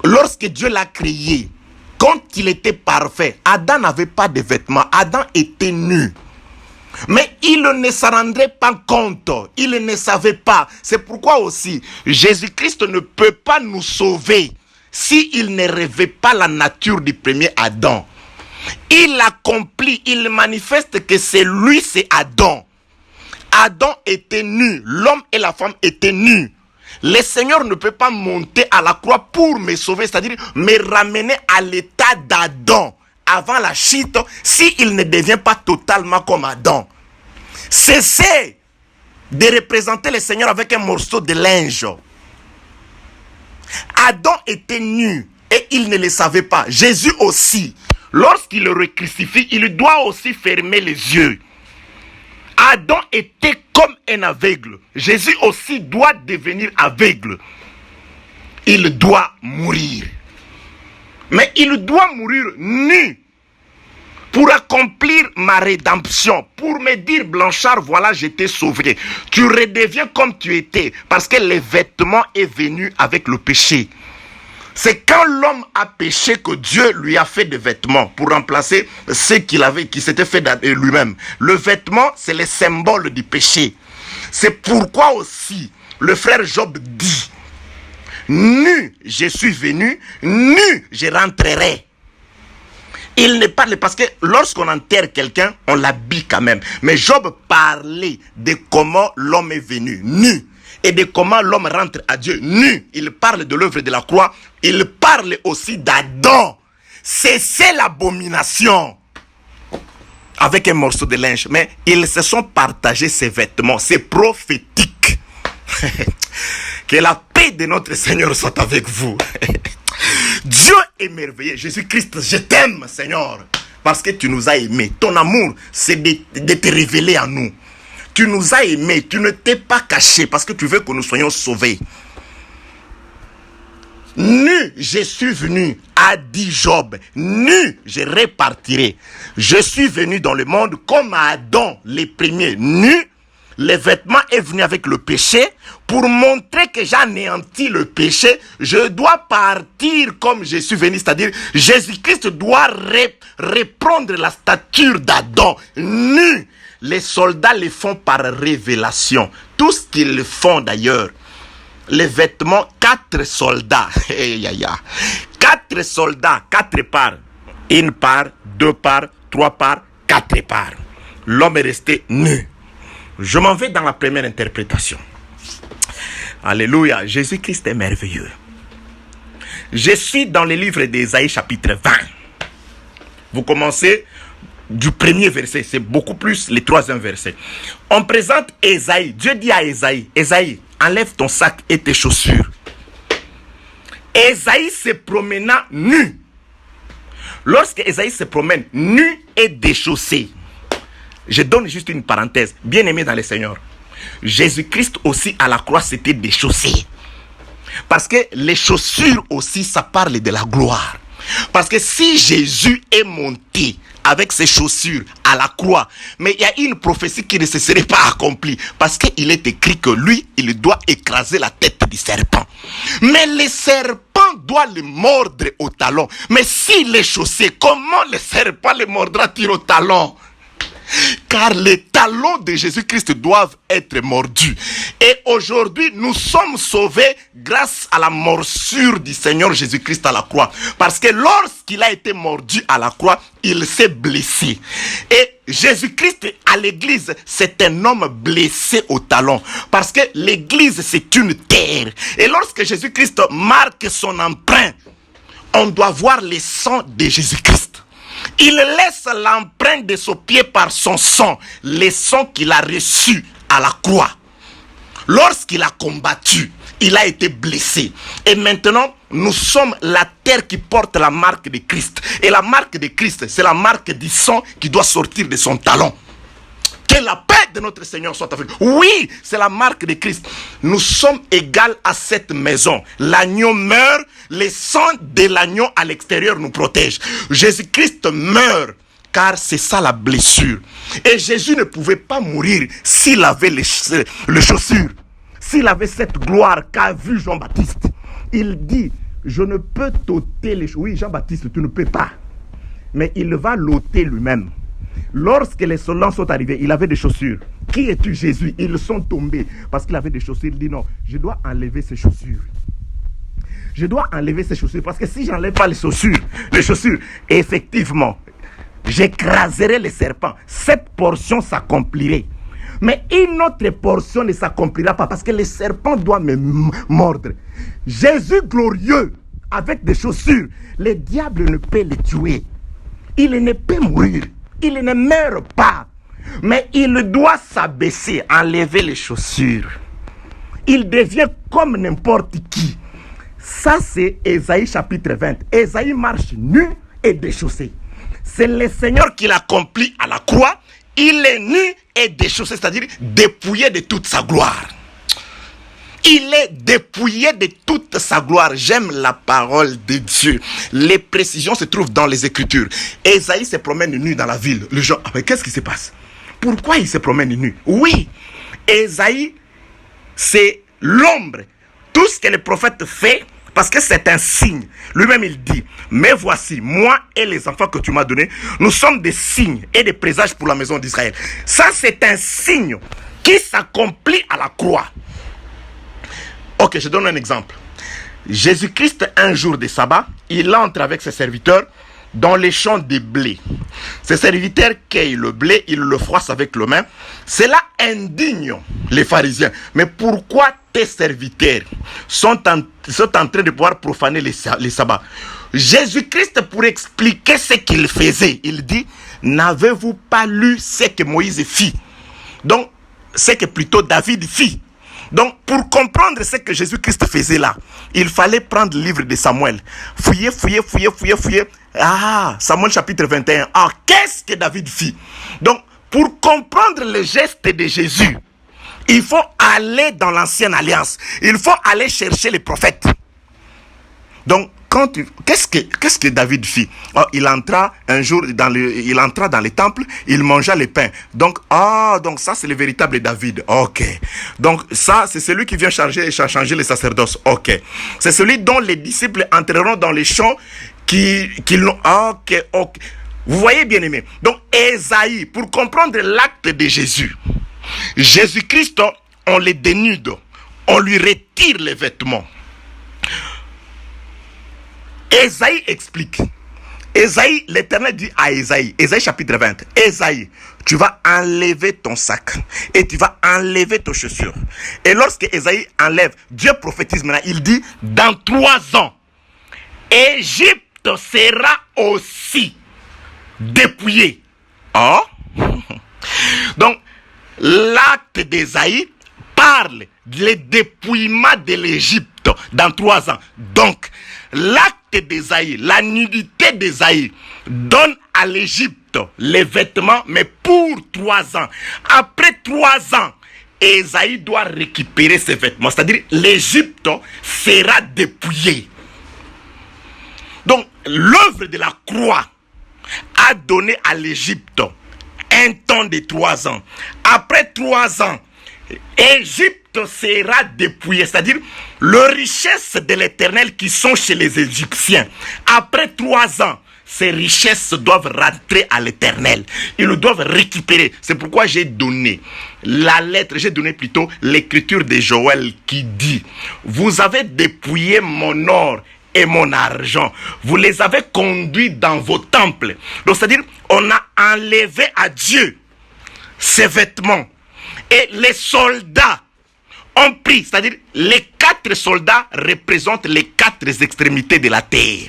lorsque Dieu l'a créé, quand il était parfait, Adam n'avait pas de vêtements. Adam était nu. Mais il ne s'en rendrait pas compte. Il ne savait pas. C'est pourquoi aussi, Jésus-Christ ne peut pas nous sauver s'il ne revêt pas la nature du premier Adam. Il accomplit, il manifeste que c'est lui, c'est Adam. Adam était nu. L'homme et la femme étaient nus. Le Seigneur ne peut pas monter à la croix pour me sauver, c'est-à-dire me ramener à l'état d'Adam avant la chute, s'il ne devient pas totalement comme Adam. Cessez de représenter le Seigneur avec un morceau de linge. Adam était nu et il ne le savait pas. Jésus aussi, lorsqu'il le recrucifie, il doit aussi fermer les yeux. Adam était comme un aveugle. Jésus aussi doit devenir aveugle. Il doit mourir. Mais il doit mourir nu pour accomplir ma rédemption. Pour me dire, Blanchard, voilà, je t'ai sauvé. Tu redeviens comme tu étais. Parce que le vêtement est venu avec le péché. C'est quand l'homme a péché que Dieu lui a fait des vêtements pour remplacer ce qui s'était fait lui-même. Le vêtement, c'est le symbole du péché. C'est pourquoi aussi le frère Job dit, nu je suis venu, nu je rentrerai. Il ne parle parce que lorsqu'on enterre quelqu'un, on l'habille quand même. Mais Job parlait de comment l'homme est venu, nu. Et de comment l'homme rentre à Dieu nu. Il parle de l'œuvre de la croix. Il parle aussi d'Adam. C'est l'abomination. Avec un morceau de linge. Mais ils se sont partagés ces vêtements. C'est prophétique. Que la paix de notre Seigneur soit avec vous. Dieu est merveilleux. Jésus-Christ, je t'aime, Seigneur, parce que tu nous as aimés. Ton amour, c'est de te révéler à nous. Tu nous as aimés, tu ne t'es pas caché parce que tu veux que nous soyons sauvés. Nu, je suis venu, a dit Job. Nu, je répartirai. Je suis venu dans le monde comme à Adam, les premiers. Nu, le vêtement est venu avec le péché. Pour montrer que j'anéantis le péché, je dois partir comme je suis venu. C'est-à-dire, Jésus-Christ doit reprendre la stature d'Adam. Nu, les soldats le font par révélation. Tout ce qu'ils font d'ailleurs. Les vêtements, 4 soldats. 4 soldats, 4 parts. 1 part, 2 parts, 3 parts, 4 parts. L'homme est resté nu. Je m'en vais dans la première interprétation. Alléluia. Jésus-Christ est merveilleux. Je suis dans le livre d'Ésaïe chapitre 20. Vous commencez du premier verset. C'est beaucoup plus le 3e verset. On présente Ésaïe. Dieu dit à Ésaïe, Ésaïe, enlève ton sac et tes chaussures. Ésaïe se promena nu. Lorsque Ésaïe se promène nu et déchaussé, je donne juste une parenthèse, bien aimé dans le Seigneur. Jésus-Christ aussi à la croix s'était déchaussé. Parce que les chaussures aussi, ça parle de la gloire. Parce que si Jésus est monté avec ses chaussures à la croix, mais il y a une prophétie qui ne se serait pas accomplie. Parce qu'il est écrit que lui, il doit écraser la tête du serpent. Mais le serpent doit le mordre au talon. Mais s'il est chaussé, comment le serpent le mordra-t-il au talon? Car les talons de Jésus-Christ doivent être mordus. Et aujourd'hui, nous sommes sauvés grâce à la morsure du Seigneur Jésus-Christ à la croix. Parce que lorsqu'il a été mordu à la croix, il s'est blessé. Et Jésus-Christ à l'église, c'est un homme blessé au talon. Parce que l'église, c'est une terre. Et lorsque Jésus-Christ marque son empreinte, on doit voir le sang de Jésus-Christ. Il laisse l'empreinte de son pied par son sang, le sang qu'il a reçu à la croix. Lorsqu'il a combattu, il a été blessé. Et maintenant, nous sommes la terre qui porte la marque de Christ. Et la marque de Christ, c'est la marque du sang qui doit sortir de son talon. Que la paix de notre Seigneur soit avec nous. Oui, c'est la marque de Christ. Nous sommes égaux à cette maison. L'agneau meurt, le sang de l'agneau à l'extérieur nous protège. Jésus-Christ meurt, car c'est ça la blessure. Et Jésus ne pouvait pas mourir s'il avait les chaussures. S'il avait cette gloire qu'a vu Jean-Baptiste. Il dit, je ne peux t'ôter les chaussures. Oui, Jean-Baptiste, tu ne peux pas. Mais il va l'ôter lui-même. Lorsque les soldats sont arrivés, il avait des chaussures. Qui es-tu, Jésus? Ils sont tombés parce qu'il avait des chaussures. Il dit non, je dois enlever ces chaussures. Je dois enlever ces chaussures parce que si je n'enlève pas les chaussures, effectivement, j'écraserai les serpents. Cette portion s'accomplirait. Mais une autre portion ne s'accomplira pas parce que les serpents doivent me mordre. Jésus glorieux, avec des chaussures, le diable ne peut le tuer. Il ne peut mourir. Il ne meurt pas. Mais il doit s'abaisser, enlever les chaussures. Il devient comme n'importe qui. Ça, c'est Ésaïe chapitre 20. Ésaïe marche nu et déchaussé. C'est le Seigneur qui l'accomplit à la croix. Il est nu et déchaussé, c'est-à-dire dépouillé de toute sa gloire. Il est dépouillé de toute sa gloire. J'aime la parole de Dieu. Les précisions se trouvent dans les Écritures. Ésaïe se promène nu dans la ville. Les gens, mais qu'est-ce qui se passe? Pourquoi il se promène nu? Oui, Ésaïe, c'est l'ombre. Tout ce que le prophète fait, parce que c'est un signe. Lui-même, il dit, mais voici, moi et les enfants que tu m'as donnés, nous sommes des signes et des présages pour la maison d'Israël. Ça, c'est un signe qui s'accomplit à la croix. Ok, je donne un exemple. Jésus-Christ, un jour de sabbat, il entre avec ses serviteurs dans les champs de blé. Ses serviteurs cueillent le blé, ils le froissent avec le main. Cela indigne les pharisiens. Mais pourquoi tes serviteurs sont en train de pouvoir profaner les sabbats? Jésus-Christ, pour expliquer ce qu'il faisait, il dit, n'avez-vous pas lu ce que Moïse fit? Donc, ce que plutôt David fit. Donc, pour comprendre ce que Jésus-Christ faisait là, il fallait prendre le livre de Samuel. Fouiller. Ah, Samuel chapitre 21. Ah, qu'est-ce que David fit? Donc, pour comprendre le geste de Jésus, il faut aller dans l'ancienne alliance. Il faut aller chercher les prophètes. Donc, qu'est-ce que David fit? Oh, il entra un jour dans le temple, il mangea le pain. Donc ça c'est le véritable David. Ok. Donc ça c'est celui qui vient changer les sacerdoces. Ok. C'est celui dont les disciples entreront dans les champs qui l'ont. Ok. Vous voyez, bien aimé. Donc Ésaïe, pour comprendre l'acte de Jésus-Christ, on le dénude, on lui retire les vêtements. Ésaïe explique. Ésaïe, l'Éternel dit à Ésaïe chapitre 20, Ésaïe, tu vas enlever ton sac et tu vas enlever tes chaussures. Et lorsque Ésaïe enlève, Dieu prophétise maintenant, il dit, dans 3 ans, Égypte sera aussi dépouillée. Oh? Donc, l'acte d'Ésaïe parle du dépouillement de l'Égypte dans 3 ans. Donc, l'acte d'Ésaïe, la nudité d'Ésaïe donne à l'Égypte les vêtements, mais pour 3 ans. Après 3 ans, Ésaïe doit récupérer ses vêtements. C'est-à-dire, l'Égypte sera dépouillée. Donc, l'œuvre de la croix a donné à l'Égypte un temps de 3 ans. Après 3 ans, Égypte sera dépouillée, c'est-à-dire les richesses de l'Éternel qui sont chez les Égyptiens. Après 3 ans, ces richesses doivent rentrer à l'Éternel. Ils le doivent récupérer. C'est pourquoi j'ai donné plutôt l'écriture de Joël qui dit, vous avez dépouillé mon or et mon argent. Vous les avez conduits dans vos temples. Donc, c'est-à-dire, on a enlevé à Dieu ses vêtements. Et les soldats ont pris, c'est-à-dire les 4 soldats représentent les 4 extrémités de la terre.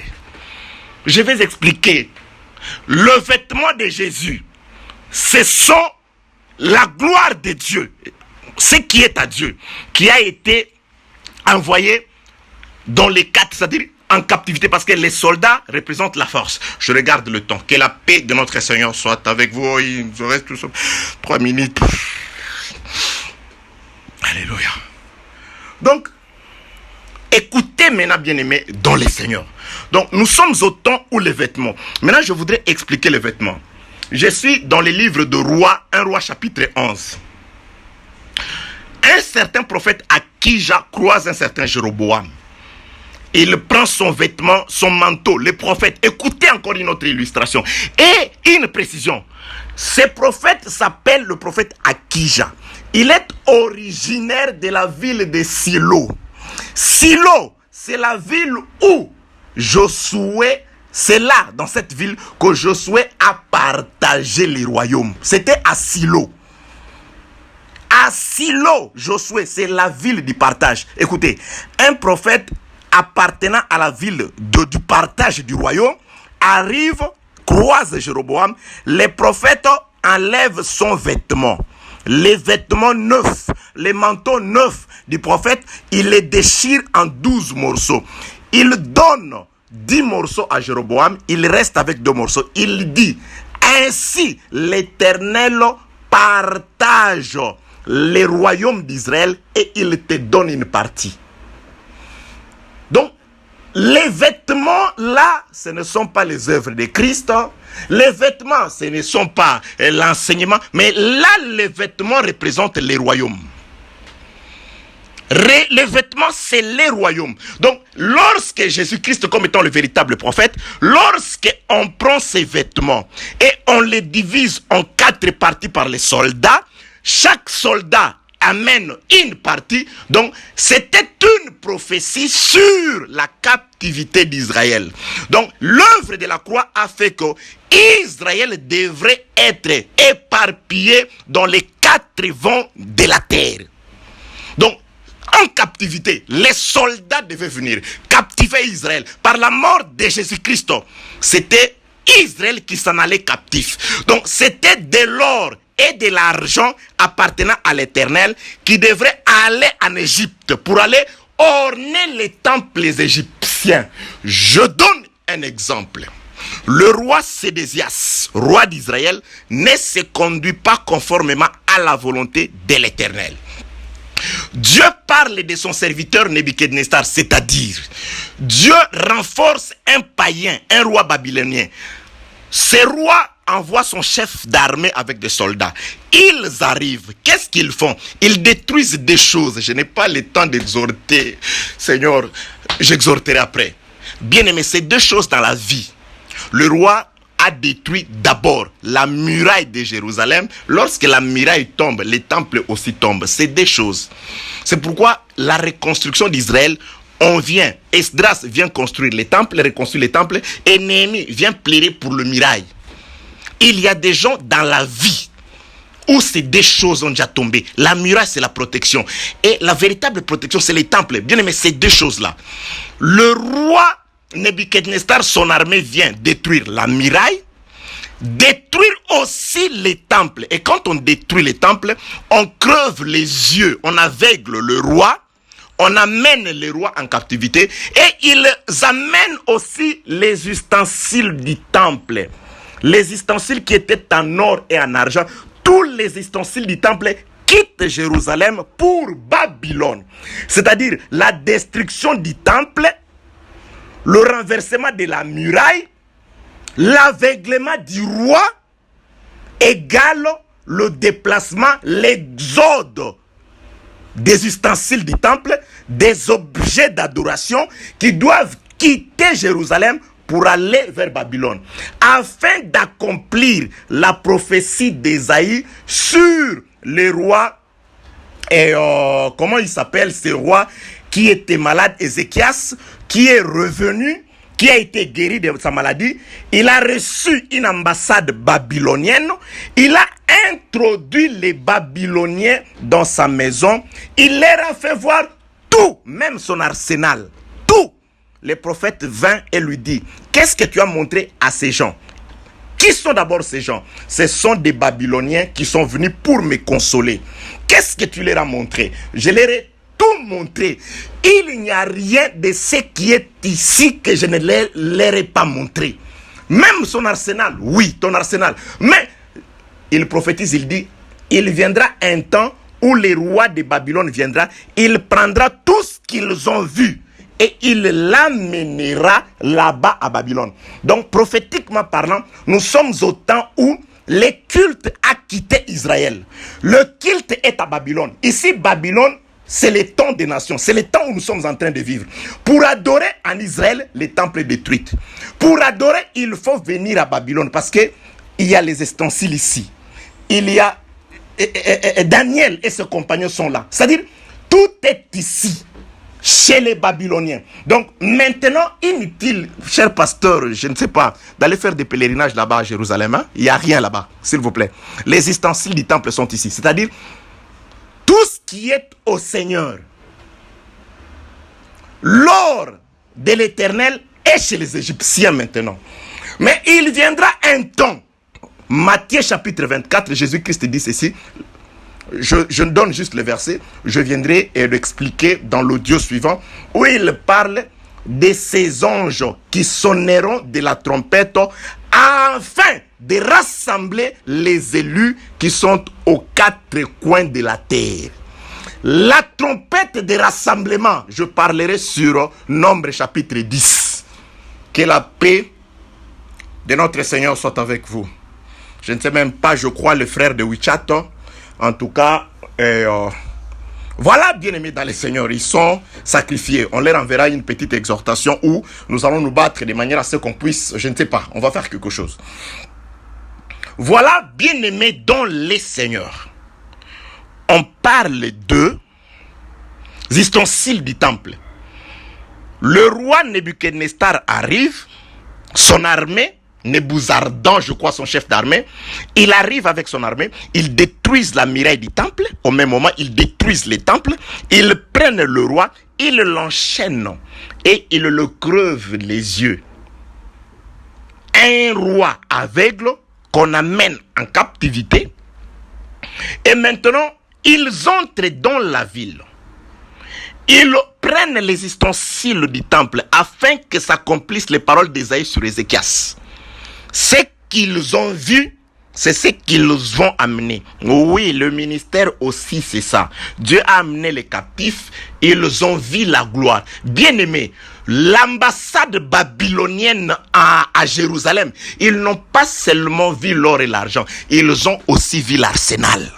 Je vais expliquer. Le vêtement de Jésus, ce sont la gloire de Dieu, ce qui est à Dieu, qui a été envoyé dans les 4, c'est-à-dire en captivité, parce que les soldats représentent la force. Je regarde le temps. Que la paix de notre Seigneur soit avec vous. Il nous reste 3 minutes. Alléluia. Donc, écoutez maintenant, bien-aimés, dans les Seigneurs. Donc, nous sommes au temps où les vêtements. Maintenant, je voudrais expliquer les vêtements. Je suis dans les livres de Rois, 1 Roi chapitre 11. Un certain prophète Akija croise un certain Jéroboam. Il prend son vêtement, son manteau, le prophète. Écoutez encore une autre illustration. Et une précision. Ce prophète s'appelle le prophète Akija. Il est originaire de la ville de Silo. Silo, c'est la ville où Josué, c'est là, dans cette ville, que Josué a partagé les royaumes. C'était à Silo. À Silo, Josué, c'est la ville du partage. Écoutez, un prophète appartenant à la ville du partage du royaume arrive, croise Jéroboam. Les prophètes enlèvent son vêtement. Les vêtements neufs, les manteaux neufs du prophète, il les déchire en 12 morceaux. Il donne 10 morceaux à Jéroboam, il reste avec 2 morceaux. Il dit, ainsi l'Éternel partage les royaumes d'Israël et il te donne une partie. Donc, les vêtements là, ce ne sont pas les œuvres de Christ. Les vêtements, ce ne sont pas l'enseignement, mais là, les vêtements représentent les royaumes. Les vêtements, c'est les royaumes. Donc, lorsque Jésus-Christ, comme étant le véritable prophète, lorsqu'on prend ces vêtements et on les divise en 4 parties par les soldats, chaque soldat amène une partie. Donc, c'était une prophétie sur la captivité d'Israël. Donc, l'œuvre de la croix a fait que Israël devrait être éparpillé dans les 4 vents de la terre. Donc, en captivité, les soldats devaient venir captiver Israël. Par la mort de Jésus-Christ, c'était Israël qui s'en allait captif. Donc, c'était dès lors et de l'argent appartenant à l'Éternel qui devrait aller en Égypte pour aller orner les temples égyptiens. Je donne un exemple. Le roi Sédécias, roi d'Israël, ne se conduit pas conformément à la volonté de l'Éternel. Dieu parle de son serviteur Nebuchadnezzar, c'est-à-dire Dieu renforce un païen, un roi babylonien. Ce roi envoie son chef d'armée avec des soldats. Ils arrivent. Qu'est-ce qu'ils font? Ils détruisent des choses. Je n'ai pas le temps d'exhorter. Seigneur, j'exhorterai après. Bien aimé, c'est deux choses dans la vie. Le roi a détruit d'abord la muraille de Jérusalem. Lorsque la muraille tombe, les temples aussi tombent. C'est deux choses. C'est pourquoi la reconstruction d'Israël, on vient, Esdras vient construire les temples, reconstruire les temples, et Néhémie vient plaider pour le muraille. Il y a des gens dans la vie où ces deux choses ont déjà tombé. La muraille, c'est la protection. Et la véritable protection, c'est les temples. Bien aimé, ces deux choses-là. Le roi Nebuchadnezzar, son armée vient détruire la muraille, détruire aussi les temples. Et quand on détruit les temples, on creve les yeux, on aveugle le roi, on amène les rois en captivité et ils amènent aussi les ustensiles du temple. Les ustensiles qui étaient en or et en argent, tous les ustensiles du temple quittent Jérusalem pour Babylone. C'est-à-dire la destruction du temple, le renversement de la muraille, l'aveuglement du roi égale le déplacement, l'exode des ustensiles du temple, des objets d'adoration qui doivent quitter Jérusalem pour aller vers Babylone, afin d'accomplir la prophétie d'Ésaïe sur les rois, et comment il s'appelle, ce roi qui était malade, Ézéchias, qui est revenu, qui a été guéri de sa maladie. Il a reçu une ambassade babylonienne. Il a introduit les Babyloniens dans sa maison. Il leur a fait voir tout, même son arsenal. Tout. Le prophète vint et lui dit, qu'est-ce que tu as montré à ces gens? Qui sont d'abord ces gens? Ce sont des Babyloniens qui sont venus pour me consoler. Qu'est-ce que tu leur as montré? Je leur ai tout montré. Il n'y a rien de ce qui est ici que je ne leur ai pas montré. Même son arsenal, oui, ton arsenal. Mais il prophétise, il dit, il viendra un temps où le roi de Babylone viendra, il prendra tout ce qu'ils ont vu et il l'amènera là-bas à Babylone. Donc prophétiquement parlant, nous sommes au temps où le culte a quitté Israël. Le culte est à Babylone. Ici, Babylone, c'est le temps des nations. C'est le temps où nous sommes en train de vivre. Pour adorer en Israël, les temples détruits. Pour adorer, il faut venir à Babylone parce que il y a les ustensiles ici. Il y a Daniel et ses compagnons sont là. C'est-à-dire, tout est ici, chez les Babyloniens. Donc, maintenant, inutile, cher pasteur, je ne sais pas, d'aller faire des pèlerinages là-bas à Jérusalem. Hein? Il n'y a rien là-bas, s'il vous plaît. Les ustensiles du temple sont ici. C'est-à-dire, tout ce qui est au Seigneur, l'or de l'Éternel est chez les Égyptiens maintenant. Mais il viendra un temps. Matthieu chapitre 24, Jésus-Christ dit ceci. Je donne juste le verset. Je viendrai l'expliquer dans l'audio suivant où il parle de ces anges qui sonneront de la trompette afin de rassembler les élus qui sont aux quatre coins de la terre. La trompette de rassemblement, je parlerai sur Nombre chapitre 10. Que la paix de notre Seigneur soit avec vous. Je ne sais même pas, je crois, le frère de Wichato. En tout cas, voilà, bien-aimés dans le Seigneur, ils sont sacrifiés. On leur enverra une petite exhortation où nous allons nous battre de manière à ce qu'on puisse, je ne sais pas, on va faire quelque chose. Voilà, bien-aimés dans le Seigneur. On parle de ustensiles du temple. Le roi Nebuchadnezzar arrive, son armée, Nebuzaradan, je crois, son chef d'armée, il arrive avec son armée, ils détruisent la muraille du temple, au même moment, ils détruisent les temples, ils prennent le roi, ils l'enchaînent et ils le crevent les yeux. Un roi aveugle qu'on amène en captivité, Et maintenant, ils entrent dans la ville. Ils prennent les ustensiles du temple afin que s'accomplissent les paroles d'Ésaïe sur Ézéchias. Ce qu'ils ont vu, c'est ce qu'ils vont amener. Oui, le ministère aussi, c'est ça. Dieu a amené les captifs, ils ont vu la gloire. Bien-aimés, l'ambassade babylonienne à Jérusalem, ils n'ont pas seulement vu l'or et l'argent, ils ont aussi vu l'arsenal.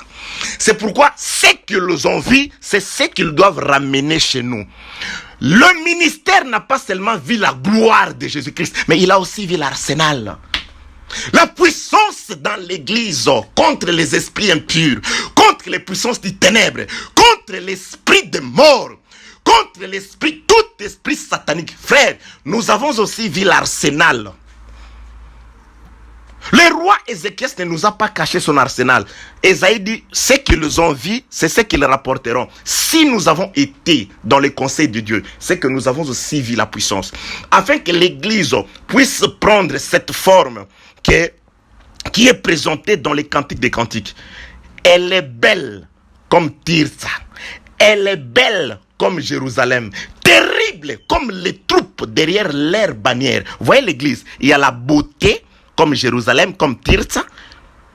C'est pourquoi ce qu'ils ont vu, c'est ce qu'ils doivent ramener chez nous. Le ministère n'a pas seulement vu la gloire de Jésus-Christ, mais il a aussi vu l'arsenal. La puissance dans l'église contre les esprits impurs, contre les puissances des ténèbres, contre l'esprit de mort, contre l'esprit, tout esprit satanique. Frère, nous avons aussi vu l'arsenal. Le roi Ézéchias ne nous a pas caché son arsenal. Ésaïe dit, ce qu'ils ont vu, c'est ce qu'ils rapporteront. Si nous avons été dans le conseil de Dieu, c'est que nous avons aussi vu la puissance. Afin que l'église puisse prendre cette forme qui est présentée dans les cantiques des cantiques. Elle est belle comme Tirsa. Elle est belle comme Jérusalem. Terrible comme les troupes derrière leur bannière. Vous voyez l'église, il y a la beauté comme Jérusalem, comme Tirsa.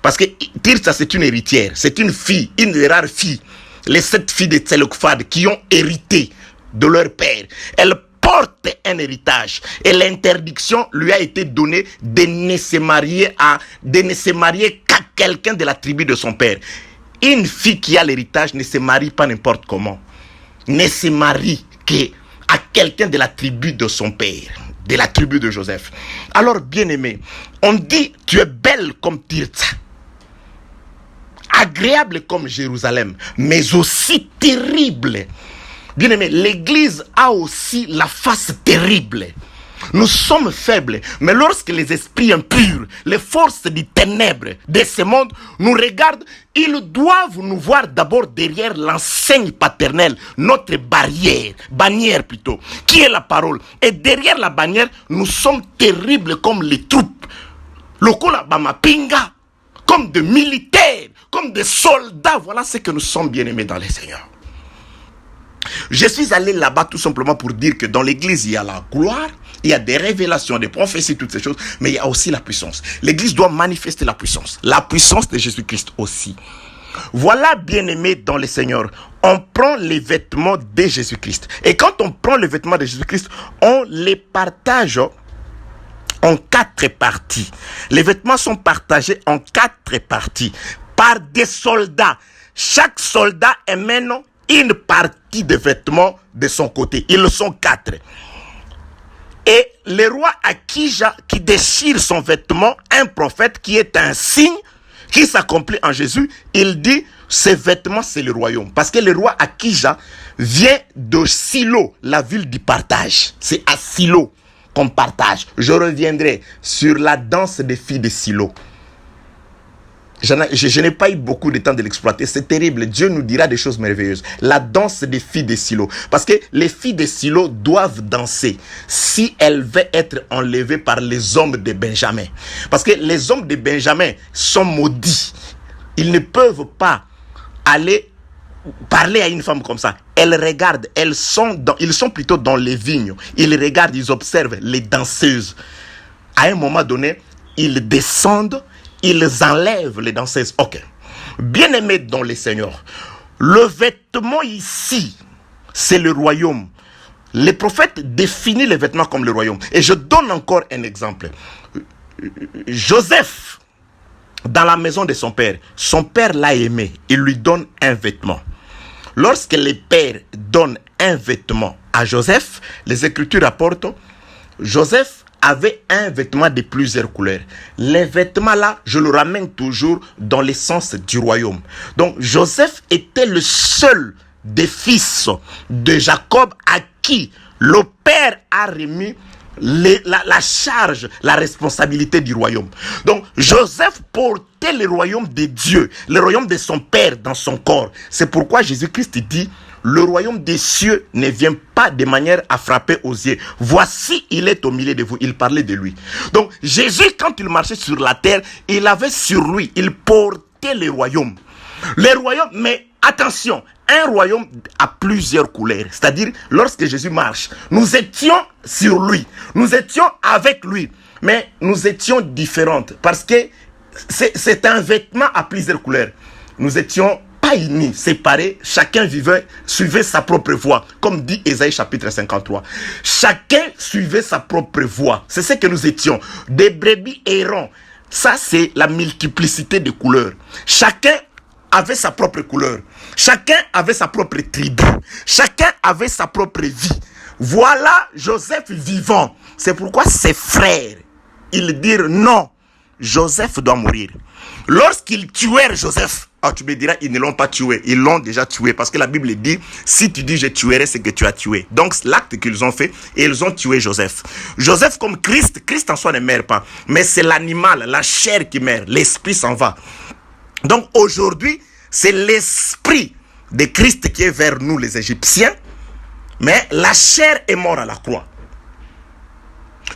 Parce que Tirsa, c'est une héritière. C'est une fille, une rare fille. Les 7 filles de Tselophhad qui ont hérité de leur père. Elle porte un héritage. Et l'interdiction lui a été donnée de ne se marier qu'à quelqu'un de la tribu de son père. Une fille qui a l'héritage ne se marie pas n'importe comment. Ne se marie qu'à quelqu'un de la tribu de son père. De la tribu de Joseph. Alors, bien-aimé, on dit, tu es belle comme Tirsa, agréable comme Jérusalem, mais aussi terrible. Bien-aimé, l'église a aussi la face terrible. Nous sommes faibles, mais lorsque les esprits impurs, les forces des ténèbres de ce monde nous regardent, ils doivent nous voir d'abord derrière l'enseigne paternelle, notre bannière plutôt, qui est la parole. Et derrière la bannière, nous sommes terribles comme les troupes. Lokola Bamapinga, comme des militaires, comme des soldats. Voilà ce que nous sommes bien-aimés dans les Seigneurs. Je suis allé là-bas tout simplement pour dire que dans l'église, il y a la gloire, il y a des révélations, des prophéties, toutes ces choses, mais il y a aussi la puissance. L'église doit manifester la puissance de Jésus-Christ aussi. Voilà, bien-aimés dans le Seigneur, on prend les vêtements de Jésus-Christ. Et quand on prend les vêtements de Jésus-Christ, on les partage en 4 parties. Les vêtements sont partagés en 4 parties par des soldats. Chaque soldat émène une partie des vêtements de son côté. Ils sont 4. Et le roi Akija qui déchire son vêtement, un prophète qui est un signe qui s'accomplit en Jésus, il dit, ces vêtements c'est le royaume. Parce que le roi Akija vient de Silo, la ville du partage. C'est à Silo qu'on partage. Je reviendrai sur la danse des filles de Silo. Je n'ai pas eu beaucoup de temps de l'exploiter. C'est terrible. Dieu nous dira des choses merveilleuses. La danse des filles de Silo. Parce que les filles de Silo doivent danser si elles veulent être enlevées par les hommes de Benjamin. Parce que les hommes de Benjamin sont maudits. Ils ne peuvent pas aller parler à une femme comme ça. Elles regardent. Ils sont plutôt dans les vignes. Ils regardent, ils observent les danseuses. À un moment donné, ils descendent. Ils enlèvent les danseuses. Ok. Bien-aimés dans les Seigneurs, le vêtement ici, c'est le royaume. Les prophètes définissent les vêtements comme le royaume. Et je donne encore un exemple. Joseph, dans la maison de son père l'a aimé. Il lui donne un vêtement. Lorsque les pères donnent un vêtement à Joseph, les Écritures rapportent, Joseph avait un vêtement de plusieurs couleurs. Les vêtements là, je le ramène toujours dans l'essence du royaume. Donc Joseph était le seul des fils de Jacob à qui le père a remis la charge, la responsabilité du royaume. Donc Joseph portait le royaume de Dieu, le royaume de son père dans son corps. C'est pourquoi Jésus-Christ dit, le royaume des cieux ne vient pas de manière à frapper aux yeux. Voici, il est au milieu de vous. Il parlait de lui. Donc, Jésus, quand il marchait sur la terre, il avait sur lui, il portait le royaume. Les royaumes, mais attention, un royaume a plusieurs couleurs. C'est-à-dire, lorsque Jésus marche, nous étions sur lui, nous étions avec lui, mais nous étions différentes parce que c'est un vêtement à plusieurs couleurs. Nous étions pas unis, séparés, chacun suivait sa propre voie, comme dit Ésaïe chapitre 53. Chacun suivait sa propre voie. C'est ce que nous étions, des brebis errants. Ça, c'est la multiplicité de couleurs. Chacun avait sa propre couleur. Chacun avait sa propre tribu. Chacun avait sa propre vie. Voilà Joseph vivant. C'est pourquoi ses frères, ils dirent non, Joseph doit mourir. Lorsqu'ils tuèrent Joseph, tu me diras, ils ne l'ont pas tué, ils l'ont déjà tué. Parce que la Bible dit, si tu dis je tuerai, c'est que tu as tué. Donc l'acte qu'ils ont fait, et ils ont tué Joseph. Joseph comme Christ en soi ne meurt pas. Mais c'est l'animal, la chair qui meurt, l'esprit s'en va. Donc aujourd'hui, c'est l'esprit de Christ qui est vers nous les Égyptiens, mais la chair est morte à la croix.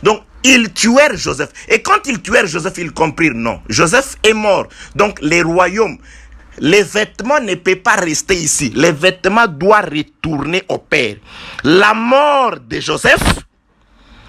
Donc ils tuèrent Joseph. Et quand ils tuèrent Joseph, ils comprirent non. Joseph est mort. Donc les royaumes, les vêtements ne peuvent pas rester ici. Les vêtements doivent retourner au Père. La mort de Joseph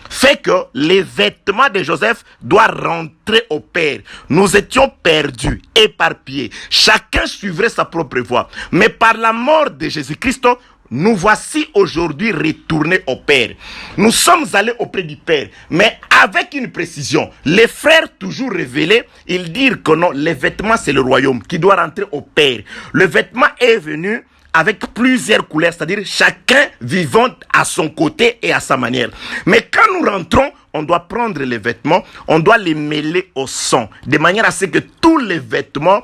fait que les vêtements de Joseph doivent rentrer au Père. Nous étions perdus, éparpillés. Chacun suivrait sa propre voie. Mais par la mort de Jésus-Christ, nous voici aujourd'hui retournés au Père. Nous sommes allés auprès du Père, mais avec une précision. Les frères toujours révélés, ils disent que non, les vêtements c'est le royaume qui doit rentrer au Père. Le vêtement est venu avec plusieurs couleurs, c'est-à-dire chacun vivant à son côté et à sa manière. Mais quand nous rentrons, on doit prendre les vêtements, on doit les mêler au sang, de manière à ce que tous les vêtements,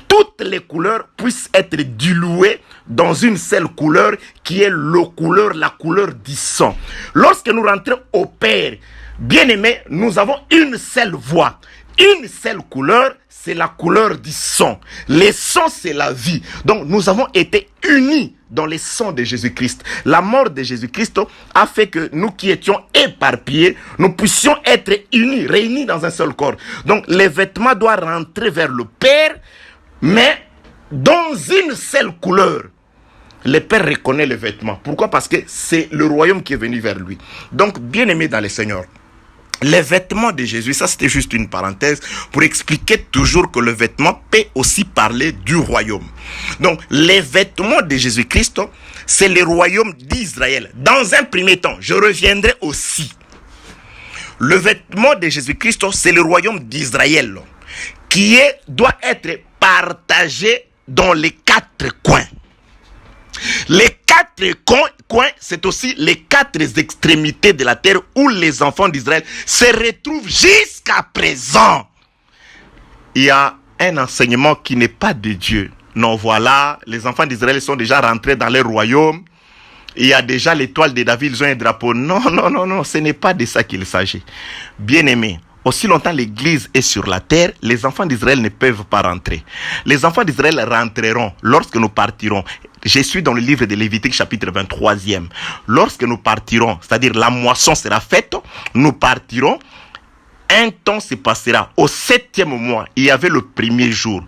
toutes les couleurs puissent être diluées dans une seule couleur qui est la couleur du sang. Lorsque nous rentrons au Père, bien-aimés, nous avons une seule voix. Une seule couleur, c'est la couleur du sang. Le sang, c'est la vie. Donc, nous avons été unis dans le sang de Jésus-Christ. La mort de Jésus-Christ a fait que nous qui étions éparpillés, nous puissions être unis, réunis dans un seul corps. Donc, les vêtements doivent rentrer vers le Père, mais dans une seule couleur. Le Père reconnaît les vêtements. Pourquoi? Parce que c'est le royaume qui est venu vers lui. Donc, bien-aimés dans le Seigneur, les vêtements de Jésus, ça c'était juste une parenthèse pour expliquer toujours que le vêtement peut aussi parler du royaume. Donc, les vêtements de Jésus-Christ, c'est le royaume d'Israël. Dans un premier temps, je reviendrai aussi. Le vêtement de Jésus-Christ, c'est le royaume d'Israël qui doit être partagé dans les 4 coins. Les 4 coins, c'est aussi les 4 extrémités de la terre où les enfants d'Israël se retrouvent jusqu'à présent. Il y a un enseignement qui n'est pas de Dieu. Non, voilà, les enfants d'Israël sont déjà rentrés dans leur royaume. Il y a déjà l'étoile de David, ils ont un drapeau. Non, ce n'est pas de ça qu'il s'agit. Bien-aimés, aussi longtemps l'église est sur la terre, les enfants d'Israël ne peuvent pas rentrer. Les enfants d'Israël rentreront lorsque nous partirons. Je suis dans le livre de Lévitique chapitre 23e. Lorsque nous partirons, c'est-à-dire la moisson sera faite, nous partirons. Un temps se passera. Au 7e mois, il y avait le premier jour.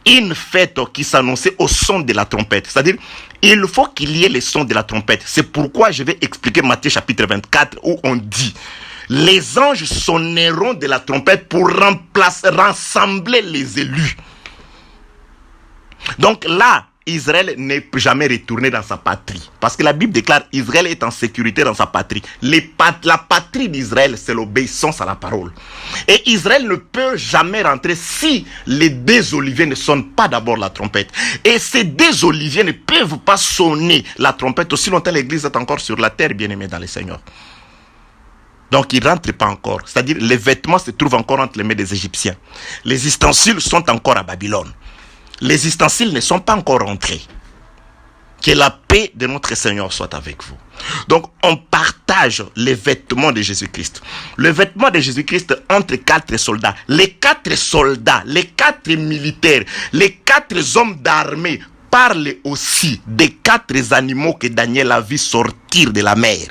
Une fête qui s'annonçait au son de la trompette. C'est-à-dire, il faut qu'il y ait le son de la trompette. C'est pourquoi je vais expliquer Matthieu chapitre 24 où on dit: les anges sonneront de la trompette pour rassembler les élus. Donc là, Israël n'est jamais retourné dans sa patrie. Parce que la Bible déclare Israël est en sécurité dans sa patrie. La patrie d'Israël, c'est l'obéissance à la parole. Et Israël ne peut jamais rentrer si les 2 oliviers ne sonnent pas d'abord la trompette. Et ces 2 oliviers ne peuvent pas sonner la trompette aussi longtemps l'église est encore sur la terre, bien-aimés dans le Seigneur. Donc, ils ne rentrent pas encore. C'est-à-dire, les vêtements se trouvent encore entre les mains des Égyptiens. Les ustensiles sont encore à Babylone. Les ustensiles ne sont pas encore rentrés. Que la paix de notre Seigneur soit avec vous. Donc, on partage les vêtements de Jésus-Christ. Le vêtement de Jésus-Christ entre 4 soldats. Les 4 soldats, les 4 militaires, les 4 hommes d'armée parlent aussi des 4 animaux que Daniel a vu sortir de la mer.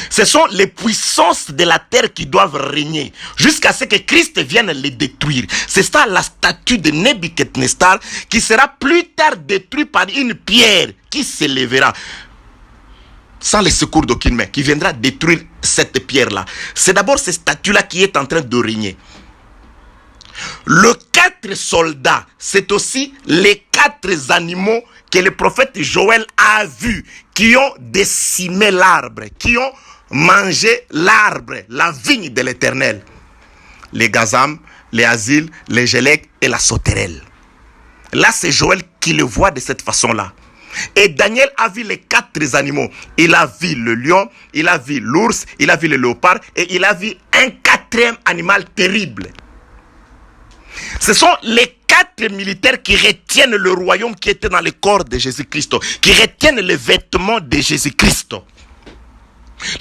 Ce sont les puissances de la terre qui doivent régner jusqu'à ce que Christ vienne les détruire. C'est ça la statue de Nebuchadnezzar qui sera plus tard détruite par une pierre qui s'élèvera sans le secours d'aucune main, qui viendra détruire cette pierre-là. C'est d'abord cette statue-là qui est en train de régner. Les 4 soldats, c'est aussi les 4 animaux que le prophète Joël a vus, qui ont décimé l'arbre, qui ont mangé l'arbre, la vigne de l'Éternel. Les gazam, les asil, les gélec et la sauterelle. Là, c'est Joël qui le voit de cette façon-là. Et Daniel a vu les 4 animaux. Il a vu le lion, il a vu l'ours, il a vu le léopard et il a vu un 4e animal terrible. Ce sont les 4 militaires qui retiennent le royaume qui était dans le corps de Jésus-Christ, qui retiennent les vêtements de Jésus-Christ.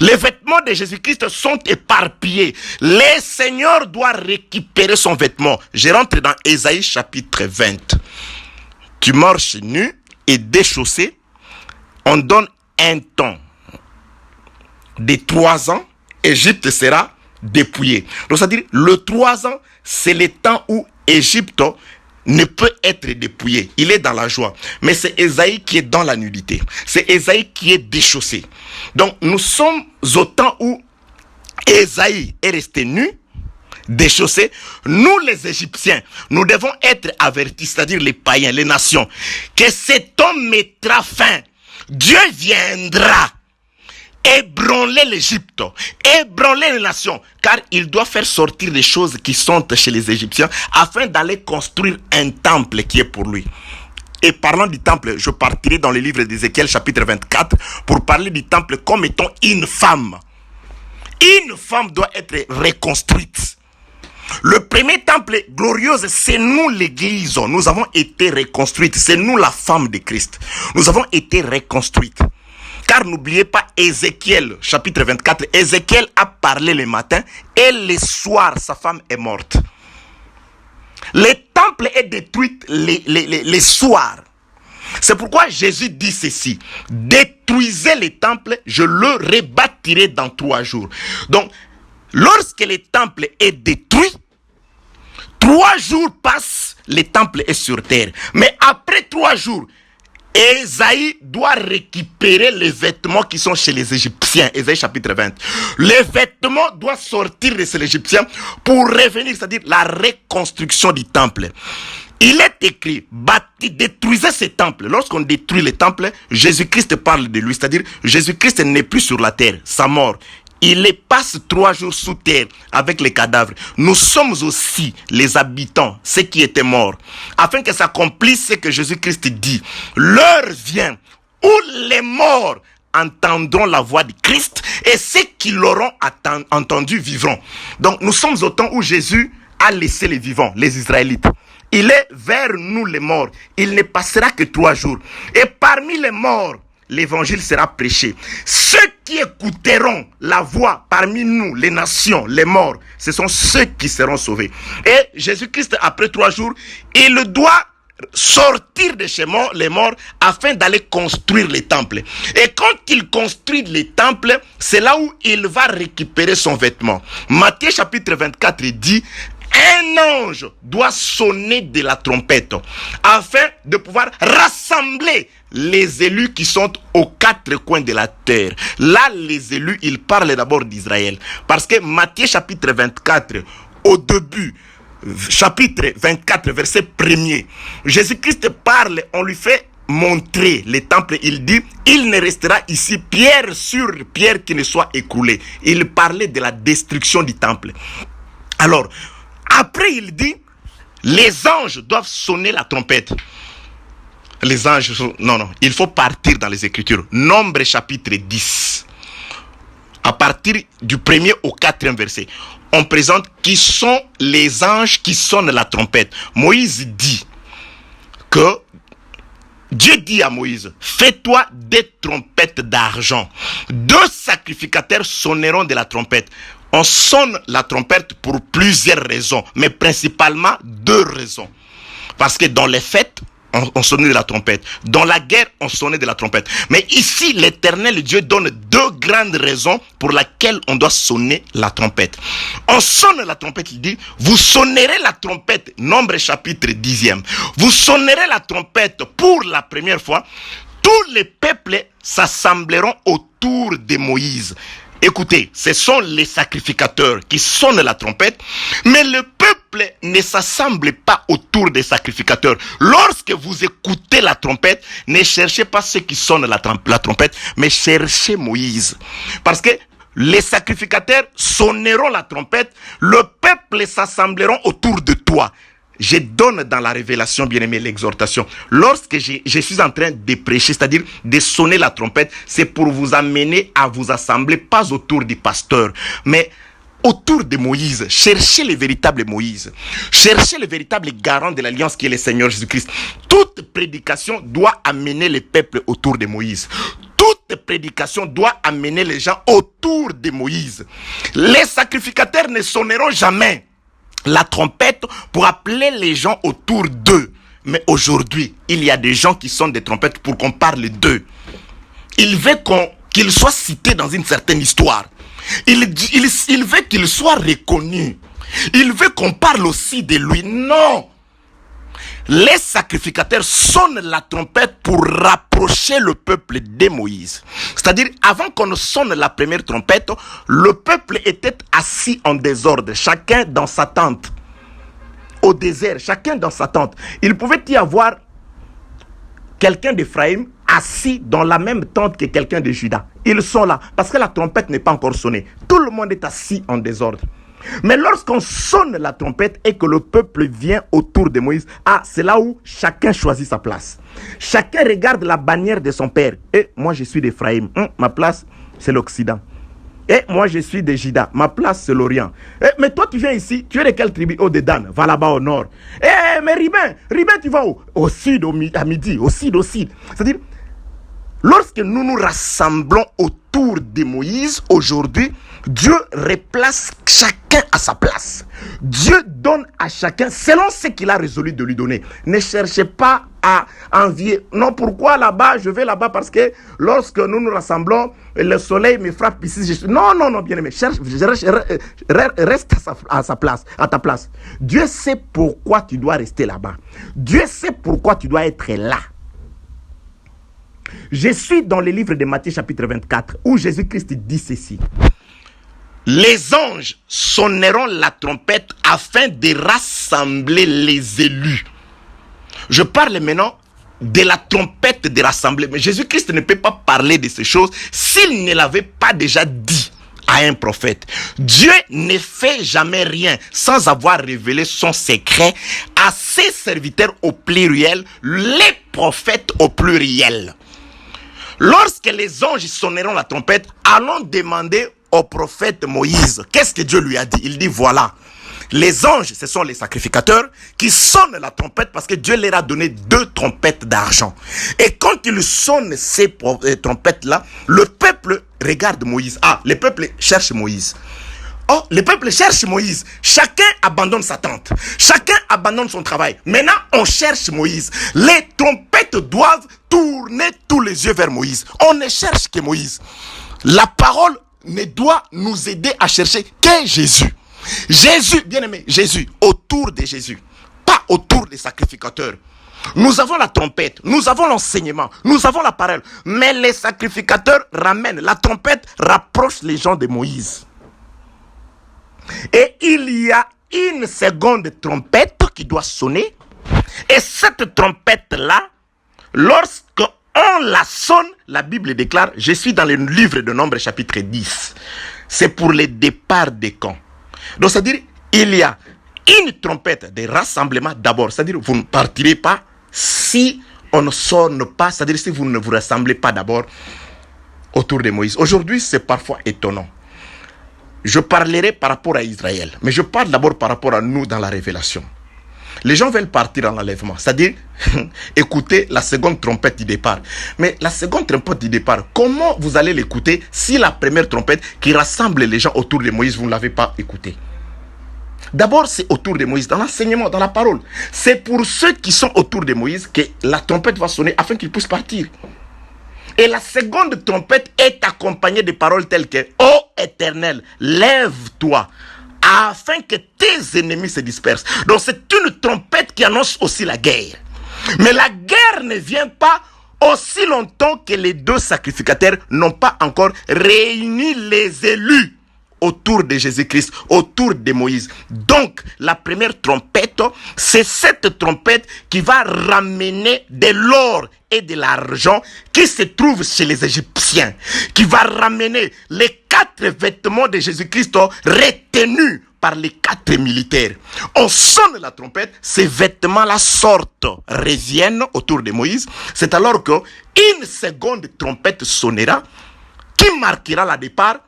Les vêtements de Jésus-Christ sont éparpillés. Le Seigneur doit récupérer son vêtement. Je rentre dans Ésaïe chapitre 20. Tu marches nu et déchaussé. On donne un temps de 3 ans. Égypte sera dépouillée. Donc, c'est-à-dire, le 3 ans, c'est le temps où Égypte ne peut être dépouillé. Il est dans la joie. Mais c'est Ésaïe qui est dans la nudité. C'est Ésaïe qui est déchaussé. Donc, nous sommes au temps où Ésaïe est resté nu, déchaussé. Nous, les Égyptiens, nous devons être avertis, c'est-à-dire les païens, les nations, que cet homme mettra fin. Dieu viendra ébranler l'Égypte, ébranler les nations, car il doit faire sortir les choses qui sont chez les Égyptiens afin d'aller construire un temple qui est pour lui. Et parlant du temple, je partirai dans le livre d'Ézéchiel chapitre 24 pour parler du temple comme étant une femme. Une femme doit être reconstruite. Le premier temple glorieux, c'est nous l'église. Nous avons été reconstruites. C'est nous la femme de Christ. Nous avons été reconstruites. Car n'oubliez pas Ézéchiel, chapitre 24. Ézéchiel a parlé le matin et le soir, sa femme est morte. Le temple est détruit les soirs. C'est pourquoi Jésus dit ceci. Détruisez le temple, je le rebâtirai dans 3 jours. Donc, lorsque le temple est détruit, 3 jours passent, le temple est sur terre. Mais après 3 jours, Ésaïe doit récupérer les vêtements qui sont chez les Égyptiens. Ésaïe chapitre 20. Les vêtements doivent sortir de ces Égyptiens pour revenir, c'est-à-dire la reconstruction du temple. Il est écrit, détruisez ces temples. Lorsqu'on détruit les temples, Jésus-Christ parle de lui, c'est-à-dire Jésus-Christ n'est plus sur la terre, sa mort. Il les passe 3 jours sous terre avec les cadavres. Nous sommes aussi les habitants, ceux qui étaient morts, afin que s'accomplisse ce que Jésus-Christ dit. L'heure vient où les morts entendront la voix de Christ et ceux qui l'auront entendu vivront. Donc nous sommes au temps où Jésus a laissé les vivants, les Israélites. Il est vers nous les morts. Il ne passera que 3 jours. Et parmi les morts, l'évangile sera prêché. Ceux qui écouteront la voix parmi nous, les nations, les morts, ce sont ceux qui seront sauvés. Et Jésus-Christ, après 3 jours, il doit sortir de chez les morts afin d'aller construire les temples. Et quand il construit les temples, c'est là où il va récupérer son vêtement. Matthieu chapitre 24 dit: un ange doit sonner de la trompette afin de pouvoir rassembler les élus qui sont aux 4 coins de la terre. Là, les élus, ils parlent d'abord d'Israël. Parce que Matthieu chapitre 24, au début, chapitre 24, verset 1er, Jésus-Christ parle, on lui fait montrer les temples. Il dit, il ne restera ici pierre sur pierre qui ne soit écroulée. Il parlait de la destruction du temple. Alors, après il dit, les anges doivent sonner la trompette. Les anges, non, il faut partir dans les Écritures. Nombre chapitre 10. À partir du 1er au 4e verset, on présente qui sont les anges qui sonnent la trompette. Moïse dit que Dieu dit à Moïse, fais-toi des trompettes d'argent. 2 sacrificateurs sonneront de la trompette. On sonne la trompette pour plusieurs raisons, mais principalement 2 raisons. Parce que dans les fêtes, on sonnait de la trompette. Dans la guerre, on sonnait de la trompette. Mais ici, l'Éternel Dieu donne deux grandes raisons pour lesquelles on doit sonner la trompette. On sonne la trompette, il dit, vous sonnerez la trompette, Nombre chapitre 10e. Vous sonnerez la trompette pour la première fois. Tous les peuples s'assembleront autour de Moïse. Écoutez, ce sont les sacrificateurs qui sonnent la trompette, mais le peuple ne s'assemble pas autour des sacrificateurs. Lorsque vous écoutez la trompette, ne cherchez pas ceux qui sonnent la trompette, mais cherchez Moïse. Parce que les sacrificateurs sonneront la trompette, le peuple s'assembleront autour de toi. Je donne dans la révélation, bien-aimé, l'exhortation. Lorsque je suis en train de prêcher, c'est-à-dire de sonner la trompette, c'est pour vous amener à vous assembler, pas autour du pasteur, mais autour de Moïse. Cherchez le véritable Moïse. Cherchez le véritable garant de l'alliance qui est le Seigneur Jésus-Christ. Toute prédication doit amener le peuple autour de Moïse. Toute prédication doit amener les gens autour de Moïse. Les sacrificateurs ne sonneront jamais la trompette pour appeler les gens autour d'eux. Mais aujourd'hui, il y a des gens qui sonnent des trompettes pour qu'on parle d'eux. Il veut qu'il soit cité dans une certaine histoire. Il veut qu'il soit reconnu. Il veut qu'on parle aussi de lui. Non! Les sacrificateurs sonnent la trompette pour rapprocher le peuple de Moïse. C'est-à-dire, avant qu'on ne sonne la première trompette, le peuple était assis en désordre, chacun dans sa tente. Au désert, chacun dans sa tente. Il pouvait y avoir quelqu'un d'Éphraïm assis dans la même tente que quelqu'un de Juda. Ils sont là, parce que la trompette n'est pas encore sonnée. Tout le monde est assis en désordre. Mais lorsqu'on sonne la trompette et que le peuple vient autour de Moïse, c'est là où chacun choisit sa place. Chacun regarde la bannière de son père. Et moi je suis d'Éphraïm, ma place c'est l'Occident. Et moi je suis de Juda, ma place c'est l'Orient. Mais toi tu viens ici, tu es de quelle tribu? Oh, de Dan, va là-bas au nord. Mais Ribin tu vas où? Au sud, à midi, au sud. C'est-à-dire, lorsque nous nous rassemblons autour de Moïse aujourd'hui, Dieu replace chacun à sa place. Dieu donne à chacun selon ce qu'il a résolu de lui donner. Ne cherchez pas à envier. Non, pourquoi là-bas? Je vais là-bas parce que lorsque nous nous rassemblons, le soleil me frappe ici. Non, bien aimé. Reste à ta place. Dieu sait pourquoi tu dois rester là-bas. Dieu sait pourquoi tu dois être là. Je suis dans le livre de Matthieu chapitre 24 où Jésus-Christ dit ceci. Les anges sonneront la trompette afin de rassembler les élus. Je parle maintenant de la trompette de rassembler. Mais Jésus-Christ ne peut pas parler de ces choses s'il ne l'avait pas déjà dit à un prophète. Dieu ne fait jamais rien sans avoir révélé son secret à ses serviteurs au pluriel, les prophètes au pluriel. Lorsque les anges sonneront la trompette, allons demander au prophète Moïse. Qu'est-ce que Dieu lui a dit? Il dit voilà, les anges, ce sont les sacrificateurs qui sonnent la trompette parce que Dieu leur a donné 2 trompettes d'argent. Et quand ils sonnent ces trompettes-là, le peuple regarde Moïse. Le peuple cherche Moïse. Oh, le peuple cherche Moïse. Chacun abandonne sa tente. Chacun abandonne son travail. Maintenant, on cherche Moïse. Les trompettes doivent tourner tous les yeux vers Moïse. On ne cherche que Moïse. La parole ne doit nous aider à chercher que Jésus. Jésus, bien aimé, Jésus, autour de Jésus, pas autour des sacrificateurs. Nous avons la trompette, nous avons l'enseignement, nous avons la parole, mais les sacrificateurs ramènent. La trompette rapproche les gens de Moïse. Et il y a une seconde trompette qui doit sonner. Et cette trompette-là, lorsqu'on la sonne, la Bible déclare, je suis dans le livre de Nombre chapitre 10. C'est pour le départ des camps. Donc, c'est-à-dire, il y a une trompette de rassemblement d'abord. C'est-à-dire, vous ne partirez pas si on ne sonne pas. C'est-à-dire, si vous ne vous rassemblez pas d'abord autour de Moïse. Aujourd'hui, c'est parfois étonnant. Je parlerai par rapport à Israël. Mais je parle d'abord par rapport à nous dans la révélation. Les gens veulent partir en enlèvement. C'est-à-dire, écouter la seconde trompette du départ. Mais la seconde trompette du départ, comment vous allez l'écouter si la première trompette qui rassemble les gens autour de Moïse, vous ne l'avez pas écoutée? D'abord, c'est autour de Moïse, dans l'enseignement, dans la parole. C'est pour ceux qui sont autour de Moïse que la trompette va sonner afin qu'ils puissent partir. Et la seconde trompette est accompagnée de paroles telles que « Ô Éternel, lève-toi » afin que tes ennemis se dispersent. Donc c'est une trompette qui annonce aussi la guerre. Mais la guerre ne vient pas aussi longtemps que les deux sacrificateurs n'ont pas encore réuni les élus autour de Jésus-Christ, autour de Moïse. Donc, la première trompette, c'est cette trompette qui va ramener de l'or et de l'argent qui se trouve chez les Égyptiens, qui va ramener les 4 vêtements de Jésus-Christ retenus par les 4 militaires. On sonne la trompette, ces vêtements-là sortent, reviennent autour de Moïse. C'est alors qu'une seconde trompette sonnera, qui marquera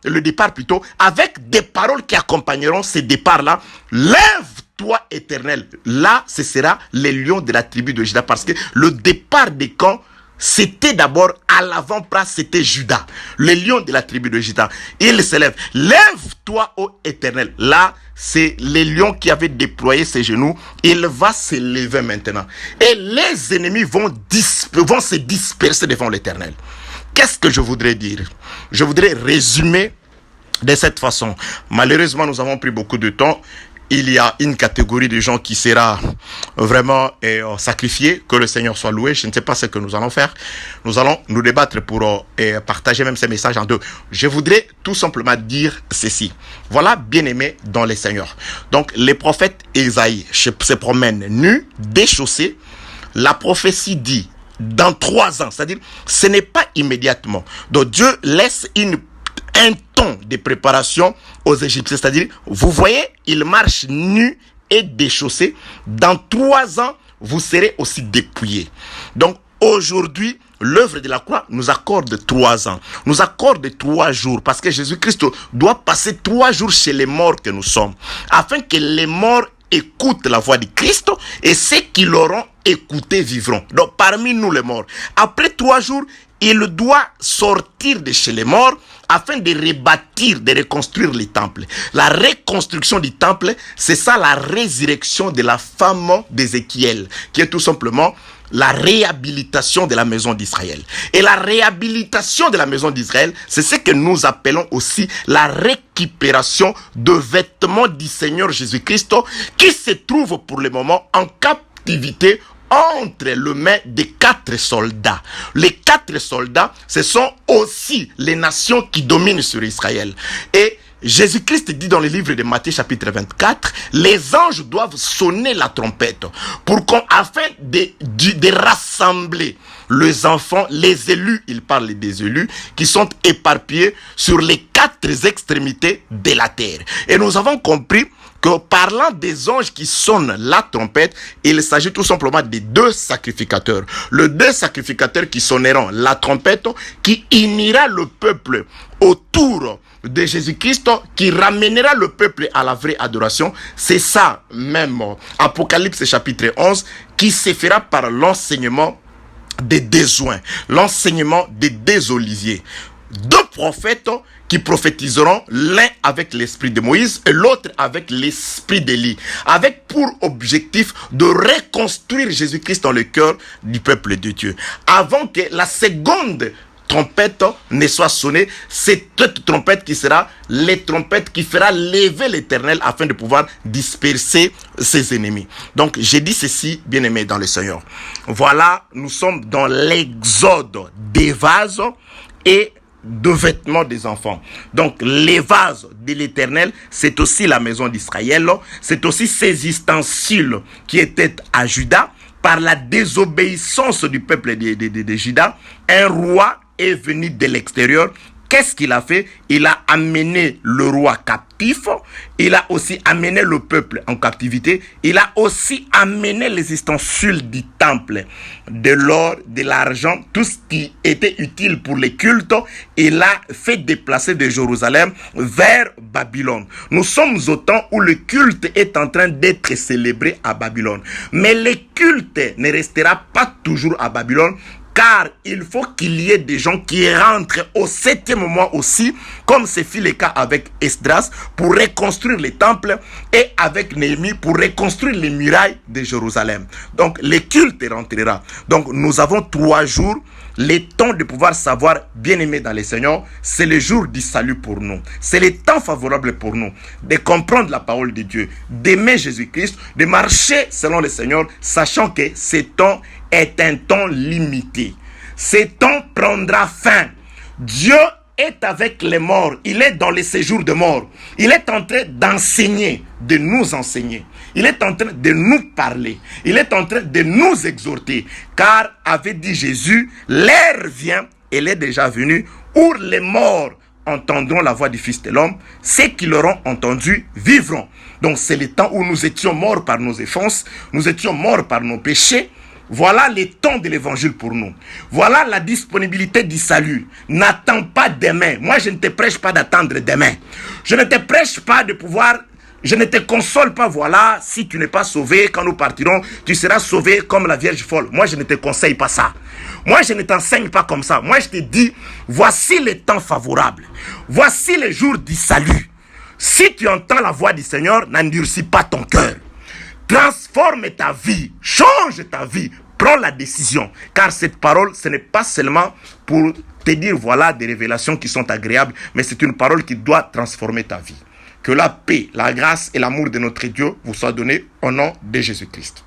le départ plutôt, avec des paroles qui accompagneront ce départ-là. Lève-toi, Éternel. Là, ce sera les lions de la tribu de Juda, parce que le départ des camps, c'était d'abord à l'avant-bras, c'était Juda, le lion de la tribu de Juda. Il se lève. Lève-toi, ô Éternel. Là, c'est les lions qui avaient déployé ses genoux. Il va se lever maintenant. Et les ennemis vont se disperser devant l'Éternel. Qu'est-ce que je voudrais dire? Je voudrais résumer de cette façon. Malheureusement, nous avons pris beaucoup de temps. Il y a une catégorie de gens qui sera vraiment sacrifiée. Que le Seigneur soit loué. Je ne sais pas ce que nous allons faire. Nous allons nous débattre pour partager même ces messages en deux. Je voudrais tout simplement dire ceci. Voilà, bien-aimés dans le Seigneur. Donc, les prophètes Ésaïe se promènent nus, déchaussés. La prophétie dit dans 3 ans, c'est-à-dire ce n'est pas immédiatement. Donc Dieu laisse un temps de préparation aux Égyptiens, c'est-à-dire vous voyez, ils marchent nus et déchaussés. Dans 3 ans, vous serez aussi dépouillés. Donc aujourd'hui, l'œuvre de la croix nous accorde 3 ans, nous accorde 3 jours, parce que Jésus-Christ doit passer 3 jours chez les morts que nous sommes, afin que les morts écoutent la voix de Christ et ceux qui l'auront écouté vivront. Donc parmi nous les morts, après 3 jours, il doit sortir de chez les morts afin de rebâtir, de reconstruire les temples. La reconstruction du temple, c'est ça la résurrection de la femme d'Ézéchiel, qui est tout simplement la réhabilitation de la maison d'Israël. Et la réhabilitation de la maison d'Israël, c'est ce que nous appelons aussi la récupération de vêtements du Seigneur Jésus-Christ qui se trouve pour le moment en captivité entre les mains des 4 soldats. Les 4 soldats, ce sont aussi les nations qui dominent sur Israël. Et Jésus-Christ dit dans le livre de Matthieu chapitre 24, les anges doivent sonner la trompette afin de rassembler les enfants, les élus, il parle des élus, qui sont éparpillés sur les 4 extrémités de la terre. Et nous avons compris que parlant des anges qui sonnent la trompette, il s'agit tout simplement des 2 sacrificateurs. Les 2 sacrificateurs qui sonneront la trompette, qui unira le peuple autour de Jésus-Christ, qui ramènera le peuple à la vraie adoration. C'est ça même, Apocalypse chapitre 11, qui se fera par l'enseignement des 2 oins, l'enseignement des 2 oliviers. 2 prophètes qui prophétiseront, l'un avec l'esprit de Moïse et l'autre avec l'esprit d'Élie, avec pour objectif de reconstruire Jésus-Christ dans le cœur du peuple de Dieu. Avant que la seconde trompette ne soit sonnée, c'est cette trompette qui sera les trompettes qui fera lever l'Éternel afin de pouvoir disperser ses ennemis. Donc j'ai dit ceci, bien-aimés dans le Seigneur. Voilà, nous sommes dans l'exode des vases et de vêtements des enfants. Donc les vases de l'Éternel, c'est aussi la maison d'Israël, c'est aussi ces ustensiles qui étaient à Juda. Par la désobéissance du peuple de Juda, un roi est venu de l'extérieur. Qu'est-ce qu'il a fait? Il a amené le roi captif, il a aussi amené le peuple en captivité, il a aussi amené les ustensiles du temple, de l'or, de l'argent, tout ce qui était utile pour les cultes, il a fait déplacer de Jérusalem vers Babylone. Nous sommes au temps où le culte est en train d'être célébré à Babylone. Mais le culte ne restera pas toujours à Babylone, car il faut qu'il y ait des gens qui rentrent au 7e mois aussi, comme ce fut le cas avec Esdras, pour reconstruire les temples, et avec Néhémie pour reconstruire les murailles de Jérusalem. Donc le culte rentrera. Donc nous avons 3 jours, le temps de pouvoir savoir, bien aimé dans le Seigneur, c'est le jour du salut pour nous. C'est le temps favorable pour nous de comprendre la parole de Dieu, d'aimer Jésus-Christ, de marcher selon le Seigneur, sachant que ce temps est un temps limité. Ce temps prendra fin. Dieu est avec les morts. Il est dans les séjours de mort. Il est en train d'enseigner, de nous enseigner. Il est en train de nous parler. Il est en train de nous exhorter. Car, avait dit Jésus, l'heure vient, elle est déjà venue, où les morts entendront la voix du Fils de l'homme. Ceux qui l'auront entendu vivront. Donc c'est le temps où nous étions morts par nos offenses, nous étions morts par nos péchés. Voilà le temps de l'évangile pour nous. Voilà la disponibilité du salut. N'attends pas demain. Moi, je ne te prêche pas d'attendre demain. Je ne te prêche pas de pouvoir... Je ne te console pas, voilà, si tu n'es pas sauvé, quand nous partirons, tu seras sauvé comme la Vierge folle. Moi, je ne te conseille pas ça. Moi, je ne t'enseigne pas comme ça. Moi, je te dis, voici le temps favorable. Voici le jour du salut. Si tu entends la voix du Seigneur, n'endurcis pas ton cœur. Transforme ta vie, change ta vie, prends la décision. Car cette parole, ce n'est pas seulement pour te dire, voilà, des révélations qui sont agréables, mais c'est une parole qui doit transformer ta vie. Que la paix, la grâce et l'amour de notre Dieu vous soient donnés au nom de Jésus-Christ.